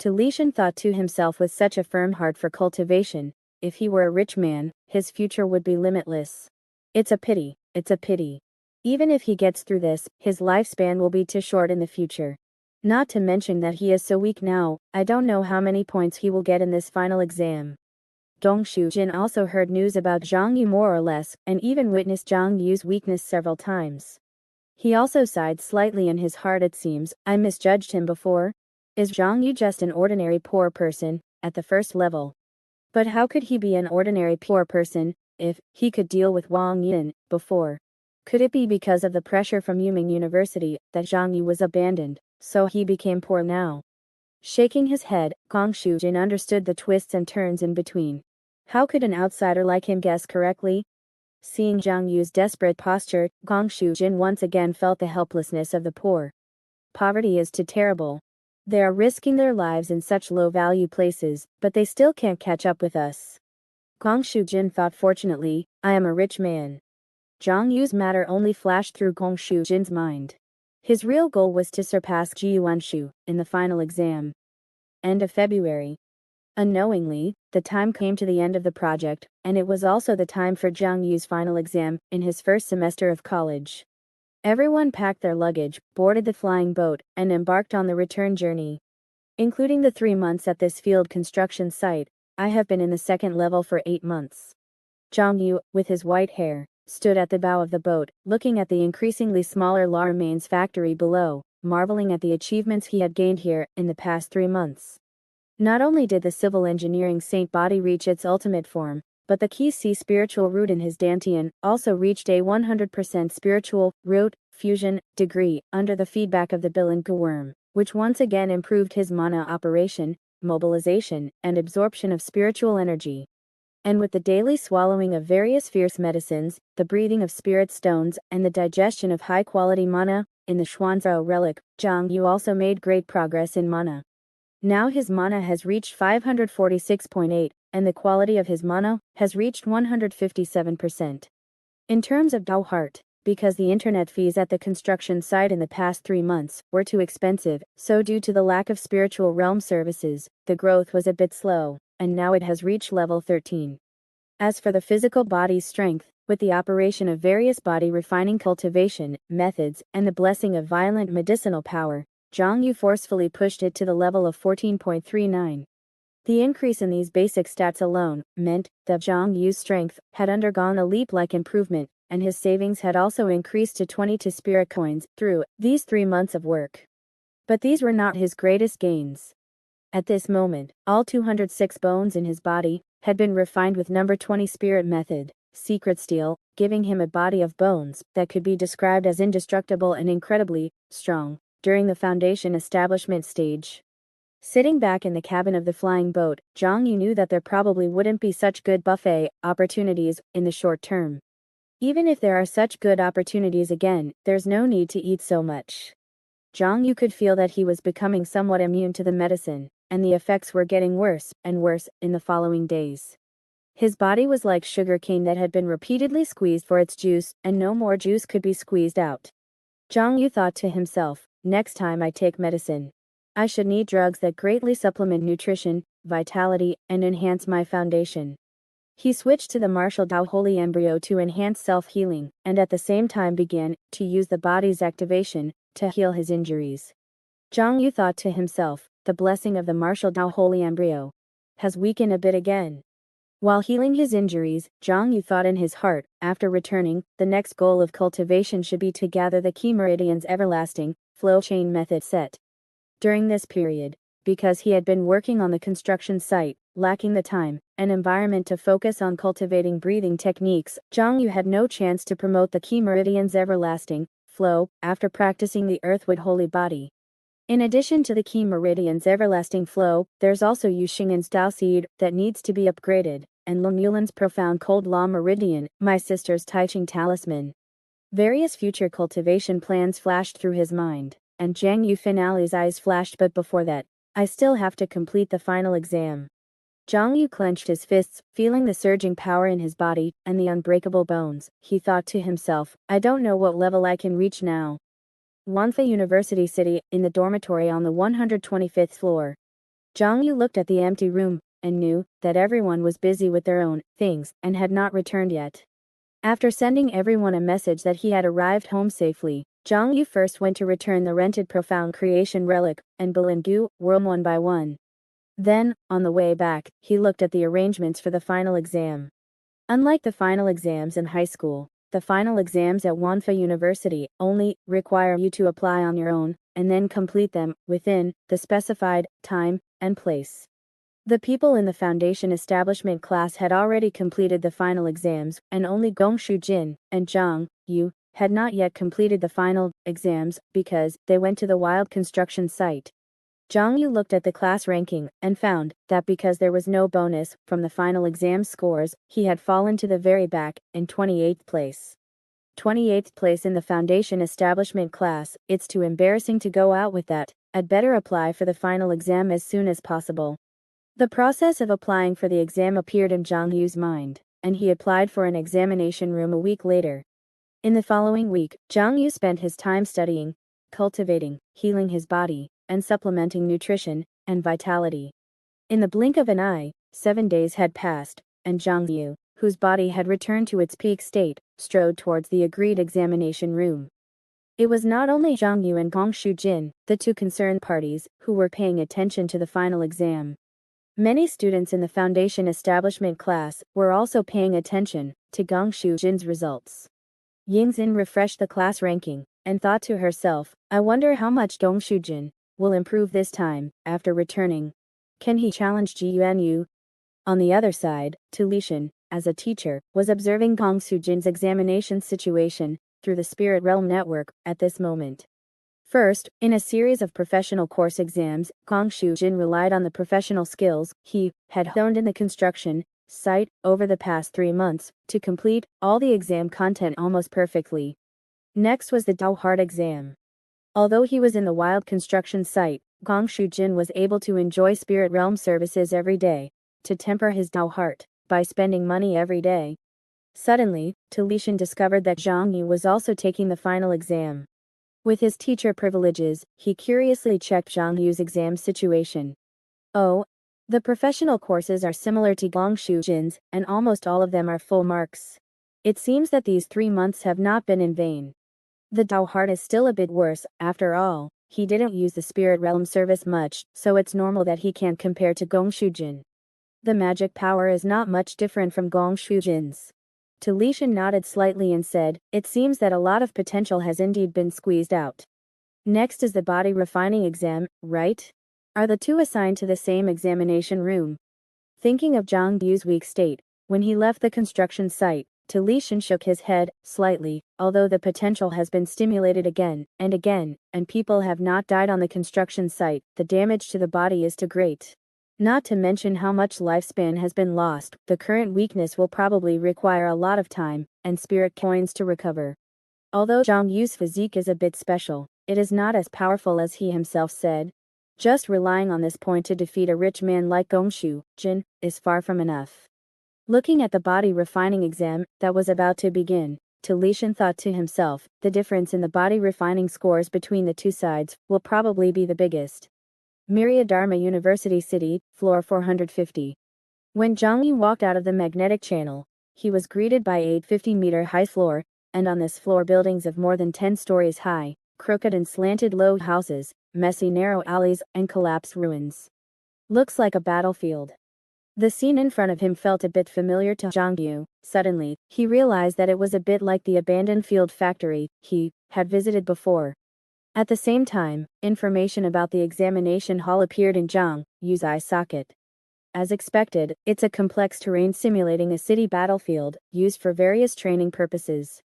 To Lishan thought to himself with such a firm heart for cultivation, if he were a rich man, his future would be limitless. It's a pity, it's a pity. Even if he gets through this, his lifespan will be too short in the future. Not to mention that he is so weak now, I don't know how many points he will get in this final exam. Dong Shujin also heard news about Zhang Yu more or less, and even witnessed Zhang Yu's weakness several times. He also sighed slightly in his heart. It seems I misjudged him before. Is Zhang Yu just an ordinary poor person, at the first level? But how could he be an ordinary poor person, if he could deal with Wang Yin before? Could it be because of the pressure from Yuming University that Zhang Yu was abandoned, so he became poor now? Shaking his head, Gong Shujin understood the twists and turns in between. How could an outsider like him guess correctly? Seeing Zhang Yu's desperate posture, Gong Shujin once again felt the helplessness of the poor. Poverty is too terrible. They are risking their lives in such low-value places, but they still can't catch up with us. Gong Shujin thought, fortunately, I am a rich man. Zhang Yu's matter only flashed through Gong Shujin's mind. His real goal was to surpass Ji Yuanshu in the final exam. End of February. Unknowingly, the time came to the end of the project, and it was also the time for Zhang Yu's final exam in his first semester of college. Everyone packed their luggage, boarded the flying boat, and embarked on the return journey. Including the 3 months at this field construction site, I have been in the second level for 8 months. Zhang Yu, with his white hair, stood at the bow of the boat, looking at the increasingly smaller La Remains factory below, marveling at the achievements he had gained here in the past 3 months. Not only did the civil engineering Saint body reach its ultimate form, but the key C spiritual root in his Dantian also reached a 100% spiritual root fusion degree under the feedback of the Bilingu worm, which once again improved his mana operation, mobilization, and absorption of spiritual energy. And with the daily swallowing of various fierce medicines, the breathing of spirit stones, and the digestion of high-quality mana, in the Xuanzhou relic, Zhang Yu also made great progress in mana. Now his mana has reached 546.8, and the quality of his mana has reached 157%. In terms of Dao heart, because the internet fees at the construction site in the past 3 months were too expensive, so due to the lack of spiritual realm services, the growth was a bit slow, and now it has reached level 13. As for the physical body's strength, with the operation of various body refining cultivation methods and the blessing of violent medicinal power, Zhang Yu forcefully pushed it to the level of 14.39. The increase in these basic stats alone meant that Zhang Yu's strength had undergone a leap-like improvement, and his savings had also increased to 22 spirit coins through these 3 months of work. But these were not his greatest gains. At this moment, all 206 bones in his body had been refined with number 20 spirit method, secret steel, giving him a body of bones that could be described as indestructible and incredibly strong during the foundation establishment stage. Sitting back in the cabin of the flying boat, Xiong Yu knew that there probably wouldn't be such good buffet opportunities in the short term. Even if there are such good opportunities again, there's no need to eat so much. Xiong Yu could feel that he was becoming somewhat immune to the medicine, and the effects were getting worse and worse in the following days. His body was like sugar cane that had been repeatedly squeezed for its juice, and no more juice could be squeezed out. Xiong Yu thought to himself, next time I take medicine, I should need drugs that greatly supplement nutrition, vitality, and enhance my foundation. He switched to the martial Dao Holy Embryo to enhance self-healing, and at the same time began to use the body's activation to heal his injuries. Xiong Yu thought to himself, the blessing of the martial Dao Holy Embryo has weakened a bit again. While healing his injuries, Xiong Yu thought in his heart, after returning, the next goal of cultivation should be to gather the key meridian's everlasting flow chain method set. During this period, because he had been working on the construction site, lacking the time and environment to focus on cultivating breathing techniques, Xiong Yu had no chance to promote the key meridian's everlasting flow after practicing the earthwood holy body. In addition to the key meridian's everlasting flow, there's also Yu Xing'an's Dao seed that needs to be upgraded, and Lung Yulin's profound cold law meridian, my sister's Taiching talisman. Various future cultivation plans flashed through his mind, and Jiang Yu Finale's eyes flashed, but before that, I still have to complete the final exam. Xiong Yu clenched his fists, feeling the surging power in his body and the unbreakable bones. He thought to himself, I don't know what level I can reach now. Wanfa University City, in the dormitory on the 125th floor. Xiong Yu looked at the empty room and knew that everyone was busy with their own things and had not returned yet. After sending everyone a message that he had arrived home safely, Xiong Yu first went to return the rented profound creation relic and Balingu worm one by one. Then, on the way back, he looked at the arrangements for the final exam. Unlike the final exams in high school, the final exams at Wanfa University only require you to apply on your own and then complete them within the specified time and place. The people in the foundation establishment class had already completed the final exams, and only Gongshu Jin and Xiong Yu had not yet completed the final exams because they went to the wild construction site. Xiong Yu looked at the class ranking and found that because there was no bonus from the final exam scores, he had fallen to the very back in 28th place. 28th place in the foundation establishment class, it's too embarrassing to go out with that. I'd better apply for the final exam as soon as possible. The process of applying for the exam appeared in Xiong Yu's mind, and he applied for an examination room a week later. In the following week, Xiong Yu spent his time studying, cultivating, healing his body, and supplementing nutrition and vitality. In the blink of an eye, 7 days had passed, and Xiong Yu, whose body had returned to its peak state, strode towards the agreed examination room. It was not only Xiong Yu and Gongshu Jin, the two concerned parties, who were paying attention to the final exam. Many students in the foundation establishment class were also paying attention to Gongshu Jin's results. Yingxin refreshed the class ranking and thought to herself, I wonder how much Gongshu Jin will improve this time after returning. Can he challenge Ji Yuanyu? On the other side, Lishan, as a teacher, was observing Gongshu Jin's examination situation through the Spirit Realm network at this moment. First, in a series of professional course exams, Gongshu Jin relied on the professional skills he had honed in the construction site over the past 3 months to complete all the exam content almost perfectly. Next was the Dao Heart exam. Although he was in the wild construction site, Gongshu Jin was able to enjoy Spirit Realm services every day to temper his Dao Heart by spending money every day. Suddenly, Lishan discovered that Xiong Yu was also taking the final exam. With his teacher privileges, he curiously checked Xiong Yu's exam situation. Oh, the professional courses are similar to Gongshu Jin's, and almost all of them are full marks. It seems that these 3 months have not been in vain. The Dao Heart is still a bit worse, after all. He didn't use the Spirit Realm service much, so it's normal that he can't compare to Gongshu Jin. The magic power is not much different from Gongshu Jin's. Lishan nodded slightly and said, it seems that a lot of potential has indeed been squeezed out. Next is the body refining exam, right? Are the two assigned to the same examination room? Thinking of Xiong Yu's weak state, when he left the construction site, Li shook his head, slightly, although the potential has been stimulated again, and people have not died on the construction site, the damage to the body is too great. Not to mention how much lifespan has been lost, the current weakness will probably require a lot of time, and spirit coins to recover. Although Zhang Yu's physique is a bit special, it is not as powerful as he himself said. Just relying on this point to defeat a rich man like Gongshu Jin is far from enough. Looking at the body refining exam that was about to begin, Li thought to himself, the difference in the body refining scores between the two sides will probably be the biggest. Myriadarma University City, floor 450. When Zhang Yu walked out of the magnetic channel, he was greeted by a 50-meter high floor, and on this floor buildings of more than 10 stories high, crooked and slanted low houses, messy narrow alleys, and collapsed ruins. Looks like a battlefield. The scene in front of him felt a bit familiar to Zhang Yu. Suddenly, he realized that it was a bit like the abandoned field factory he had visited before. At the same time, information about the examination hall appeared in Zhang Yu's eye socket. As expected, it's a complex terrain simulating a city battlefield, used for various training purposes.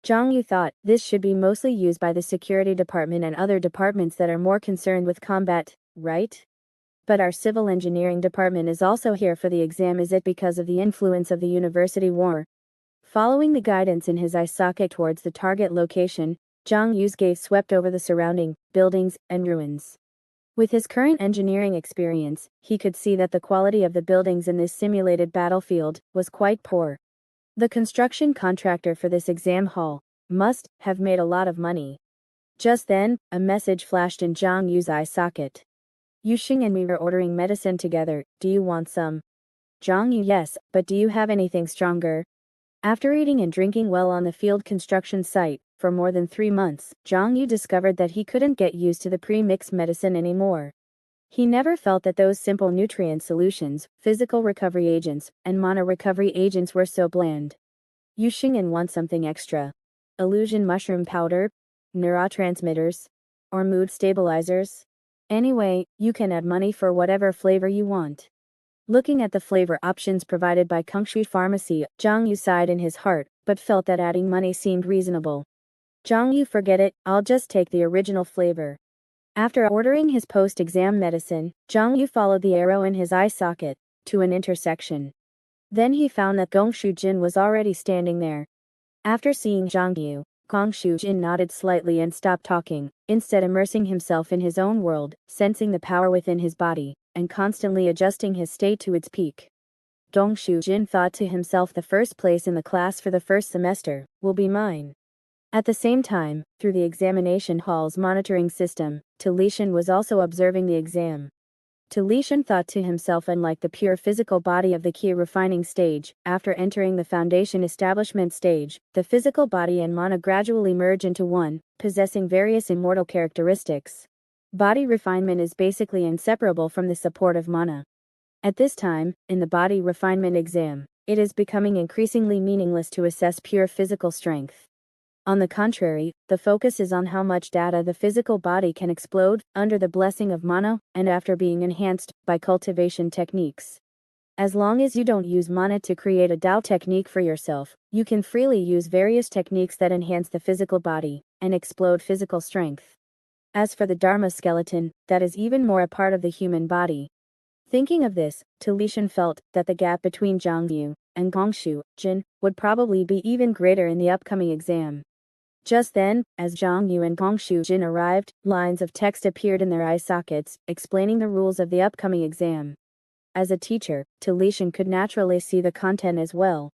Zhang Yu thought this should be mostly used by the security department and other departments that are more concerned with combat, right? But our civil engineering department is also here for the exam. Is it because of the influence of the university war? Following the guidance in his eye socket towards the target location, Zhang Yu's gaze swept over the surrounding buildings and ruins. With his current engineering experience, he could see that the quality of the buildings in this simulated battlefield was quite poor. The construction contractor for this exam hall must have made a lot of money. Just then, a message flashed in Zhang Yu's eye socket. Xiong and me were ordering medicine together, do you want some? Zhang Yu: yes, but do you have anything stronger? After eating and drinking well on the field construction site for more than 3 months, Zhang Yu discovered that he couldn't get used to the pre-mixed medicine anymore. He never felt that those simple nutrient solutions, physical recovery agents, and mana recovery agents were so bland. Xiong want something extra. Illusion mushroom powder? Neurotransmitters? Or mood stabilizers? Anyway, you can add money for whatever flavor you want. Looking at the flavor options provided by Kongshu Pharmacy, Zhang Yu sighed in his heart, but felt that adding money seemed reasonable. Zhang Yu: forget it, I'll just take the original flavor. After ordering his post-exam medicine, Zhang Yu followed the arrow in his eye socket to an intersection. Then he found that Gongshu Jin was already standing there. After seeing Zhang Yu, Gongshu Jin nodded slightly and stopped talking, instead immersing himself in his own world, sensing the power within his body, and constantly adjusting his state to its peak. Gongshu Jin thought to himself, the first place in the class for the first semester will be mine. At the same time, through the examination hall's monitoring system, Li was also observing the exam. Li thought to himself, unlike the pure physical body of the key refining stage, after entering the foundation establishment stage, the physical body and mana gradually merge into one, possessing various immortal characteristics. Body refinement is basically inseparable from the support of mana. At this time, in the body refinement exam, it is becoming increasingly meaningless to assess pure physical strength. On the contrary, the focus is on how much data the physical body can explode under the blessing of mana, and after being enhanced by cultivation techniques. As long as you don't use mana to create a Dao technique for yourself, you can freely use various techniques that enhance the physical body and explode physical strength. As for the Dharma skeleton, that is even more a part of the human body. Thinking of this, Li felt that the gap between Zhang Yu and Gongshu Jin would probably be even greater in the upcoming exam. Just then, as Zhang Yu and Gongshu Jin arrived, lines of text appeared in their eye sockets, explaining the rules of the upcoming exam. As a teacher, Li could naturally see the content as well.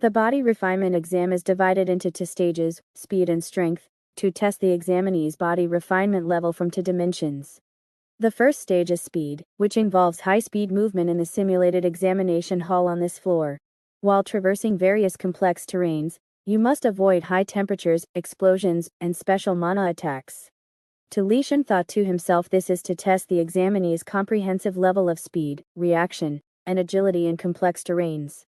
The body refinement exam is divided into 2 stages, speed and strength, to test the examinee's body refinement level from 2 dimensions. The first stage is speed, which involves high-speed movement in the simulated examination hall on this floor. While traversing various complex terrains, you must avoid high temperatures, explosions, and special mana attacks. Li thought to himself, this is to test the examinee's comprehensive level of speed, reaction, and agility in complex terrains.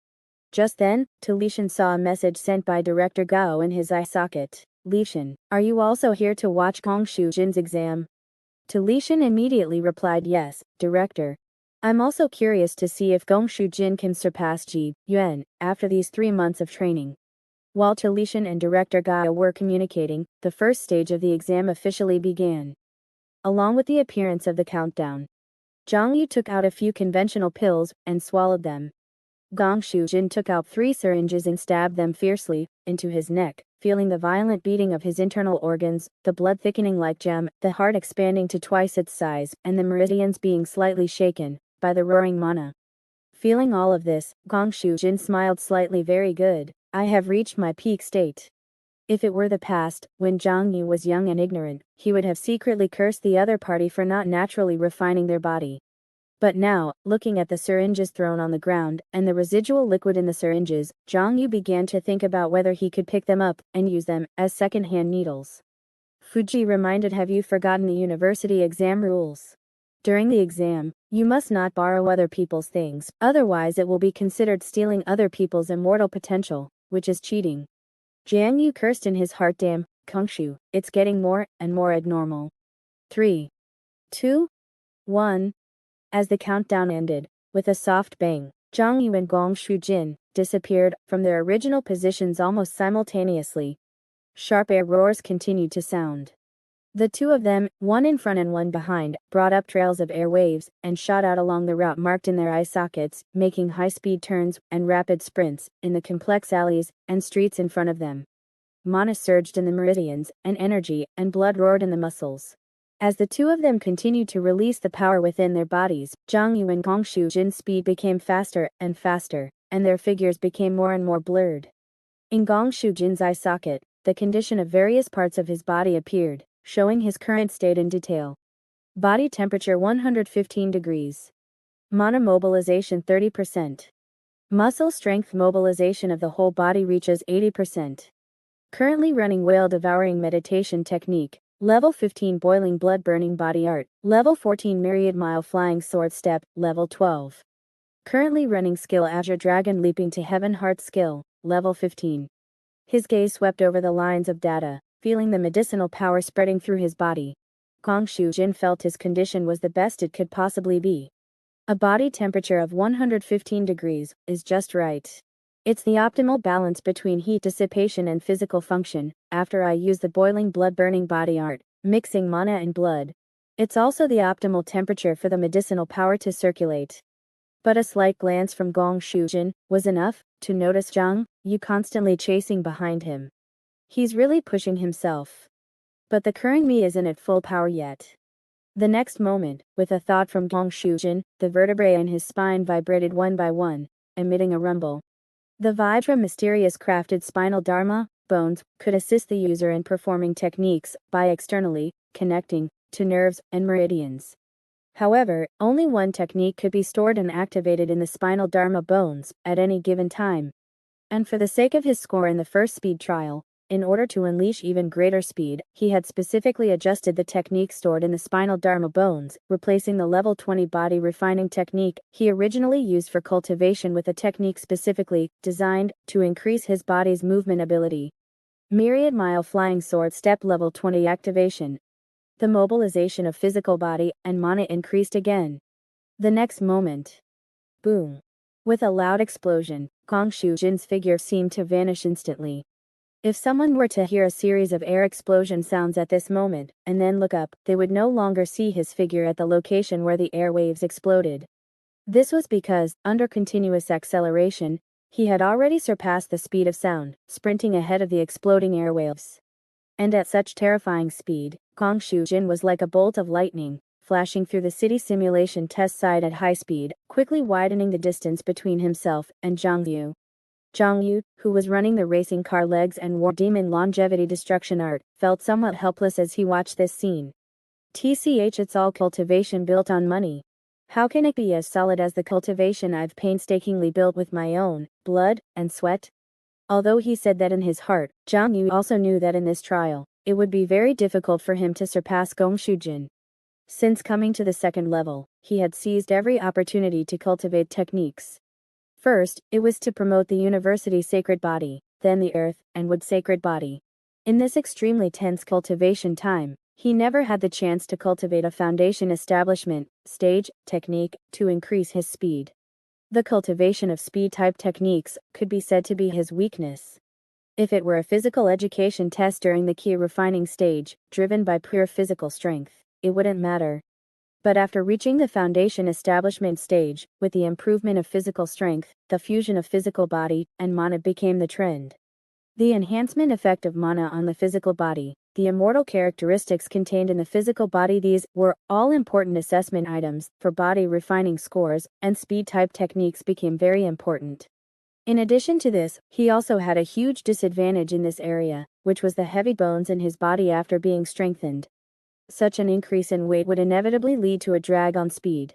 Just then, Li saw a message sent by Director Gao in his eye socket. Li, are you also here to watch Gongshu Jin's exam? Li immediately replied, yes, Director. I'm also curious to see if Gongshu Jin can surpass Ji Yuan after these 3 months of training. While Talishan and director Gaia were communicating, the first stage of the exam officially began. Along with the appearance of the countdown, Zhang Yu took out a few conventional pills and swallowed them. Gong Shujin took out 3 syringes and stabbed them fiercely into his neck, feeling the violent beating of his internal organs, the blood thickening like gem, the heart expanding to twice its size, and the meridians being slightly shaken by the roaring mana. Feeling all of this, Gong Shujin smiled slightly. Very good, I have reached my peak state. If it were the past, when Zhang Yu was young and ignorant, he would have secretly cursed the other party for not naturally refining their body. But now, looking at the syringes thrown on the ground, and the residual liquid in the syringes, Zhang Yu began to think about whether he could pick them up and use them as second-hand needles. Fuji reminded, have you forgotten the university exam rules? During the exam, you must not borrow other people's things, otherwise it will be considered stealing other people's immortal potential, which is cheating. Jiang Yu cursed in his heart, damn, Kongshu, it's getting more and more abnormal. 3, 2, 1. As the countdown ended, with a soft bang, Zhang Yu and Gong Shujin disappeared from their original positions almost simultaneously. Sharp air roars continued to sound. The two of them, one in front and one behind, brought up trails of air waves and shot out along the route marked in their eye sockets, making high-speed turns and rapid sprints in the complex alleys and streets in front of them. Mana surged in the meridians, and energy and blood roared in the muscles. As the two of them continued to release the power within their bodies, Zhang Yu and Gong Shujin's speed became faster and faster, and their figures became more and more blurred. In Gong Shujin's eye socket, the condition of various parts of his body appeared, showing his current state in detail. Body temperature 115 degrees. Mana mobilization 30%. Muscle strength mobilization of the whole body reaches 80%. Currently running whale devouring meditation technique. Level 15 boiling blood burning body art. Level 14 myriad mile flying sword step. Level 12. Currently running skill Azure Dragon leaping to heaven heart skill. Level 15. His gaze swept over the lines of data, feeling the medicinal power spreading through his body. Gong Shujin felt his condition was the best it could possibly be. A body temperature of 115 degrees is just right. It's the optimal balance between heat dissipation and physical function. After I use the boiling blood burning body art, mixing mana and blood, it's also the optimal temperature for the medicinal power to circulate. But a slight glance from Gong Shujin was enough to notice Zhang Yu constantly chasing behind him. He's really pushing himself. But the current me isn't at full power yet. The next moment, with a thought from Gong Shujin, the vertebrae in his spine vibrated one by one, emitting a rumble. The vibe from mysterious crafted spinal dharma bones could assist the user in performing techniques by externally connecting to nerves and meridians. However, only one technique could be stored and activated in the spinal dharma bones at any given time. And for the sake of his score in the first speed trial, in order to unleash even greater speed, he had specifically adjusted the technique stored in the spinal dharma bones, replacing the level 20 body refining technique he originally used for cultivation with a technique specifically designed to increase his body's movement ability. Myriad Mile Flying Sword Step Level 20 Activation. The mobilization of physical body and mana increased again. The next moment. Boom. With a loud explosion, Gong Shujin's figure seemed to vanish instantly. If someone were to hear a series of air explosion sounds at this moment, and then look up, they would no longer see his figure at the location where the airwaves exploded. This was because, under continuous acceleration, he had already surpassed the speed of sound, sprinting ahead of the exploding airwaves. And at such terrifying speed, Gong Shujin was like a bolt of lightning, flashing through the city simulation test site at high speed, quickly widening the distance between himself and Zhang Yu. Zhang Yu, who was running the racing car legs and wore demon longevity destruction art, felt somewhat helpless as he watched this scene. TCH, it's all cultivation built on money. How can it be as solid as the cultivation I've painstakingly built with my own blood and sweat? Although he said that in his heart, Zhang Yu also knew that in this trial, it would be very difficult for him to surpass Gong Shujin. Since coming to the second level, he had seized every opportunity to cultivate techniques. First, it was to promote the university's sacred body, then the earth and wood sacred body. In this extremely tense cultivation time, he never had the chance to cultivate a foundation establishment, stage, technique, to increase his speed. The cultivation of speed-type techniques could be said to be his weakness. If it were a physical education test during the key refining stage, driven by pure physical strength, it wouldn't matter. But after reaching the foundation establishment stage, with the improvement of physical strength, the fusion of physical body and mana became the trend. The enhancement effect of mana on the physical body, the immortal characteristics contained in the physical body, these were all important assessment items for body refining scores, and speed type techniques became very important. In addition to this, he also had a huge disadvantage in this area, which was the heavy bones in his body after being strengthened. Such an increase in weight would inevitably lead to a drag on speed.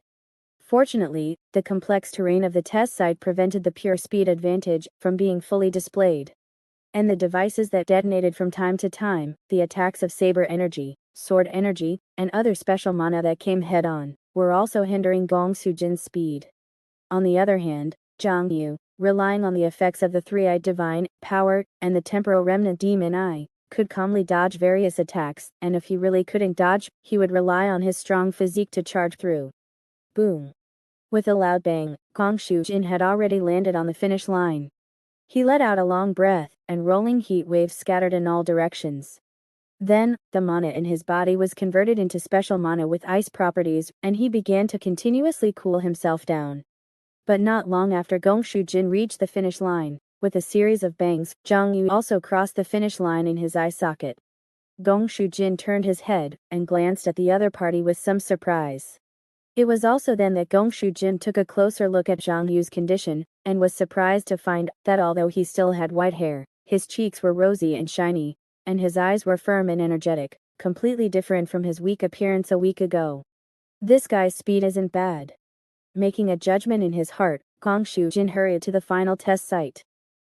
Fortunately, the complex terrain of the test site prevented the pure speed advantage from being fully displayed. And the devices that detonated from time to time, the attacks of saber energy, sword energy, and other special mana that came head-on, were also hindering Gong Sujin's speed. On the other hand, Zhang Yu, relying on the effects of the three-eyed divine power and the temporal remnant demon eye, could calmly dodge various attacks, and if he really couldn't dodge, he would rely on his strong physique to charge through. Boom! With a loud bang, Gong Shujin had already landed on the finish line. He let out a long breath, and rolling heat waves scattered in all directions. Then, the mana in his body was converted into special mana with ice properties, and he began to continuously cool himself down. But not long after Gong Shujin reached the finish line, with a series of bangs, Zhang Yu also crossed the finish line in his eye socket. Gong Shujin turned his head, and glanced at the other party with some surprise. It was also then that Gong Shujin took a closer look at Zhang Yu's condition, and was surprised to find that although he still had white hair, his cheeks were rosy and shiny, and his eyes were firm and energetic, completely different from his weak appearance a week ago. This guy's speed isn't bad. Making a judgment in his heart, Gong Shujin hurried to the final test site.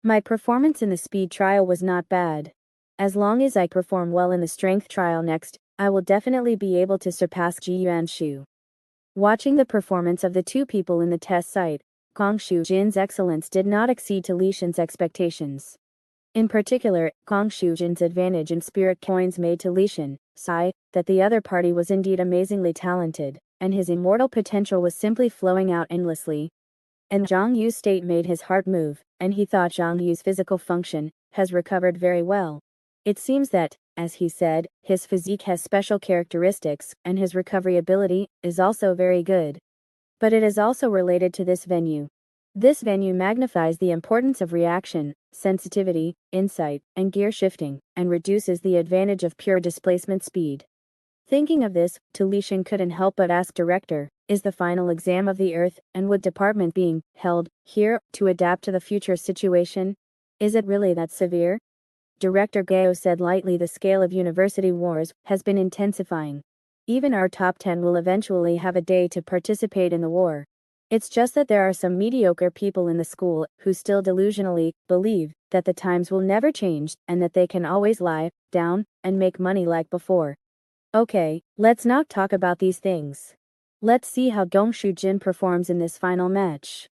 My performance in the speed trial was not bad. As long as I perform well in the strength trial next, I will definitely be able to surpass Ji Yuanshu. Watching the performance of the two people in the test site, Gong Shujin's excellence did not exceed to Li Shan's expectations. In particular, Gong Shujin's advantage in spirit coins made to Li Shan sigh that the other party was indeed amazingly talented, and his immortal potential was simply flowing out endlessly. And Zhang Yu's state made his heart move, and he thought Zhang Yu's physical function has recovered very well. It seems that, as he said, his physique has special characteristics, and his recovery ability is also very good. But it is also related to this venue. This venue magnifies the importance of reaction, sensitivity, insight, and gear shifting, and reduces the advantage of pure displacement speed. Thinking of this, Li Shan couldn't help but ask Director, is the final exam of the Earth and Wood Department being held here to adapt to the future situation? Is it really that severe? Director Gao said lightly, the scale of university wars has been intensifying. Even our top 10 will eventually have a day to participate in the war. It's just that there are some mediocre people in the school who still delusionally believe that the times will never change and that they can always lie down and make money like before. Okay, let's not talk about these things. Let's see how Gong Shujin performs in this final match.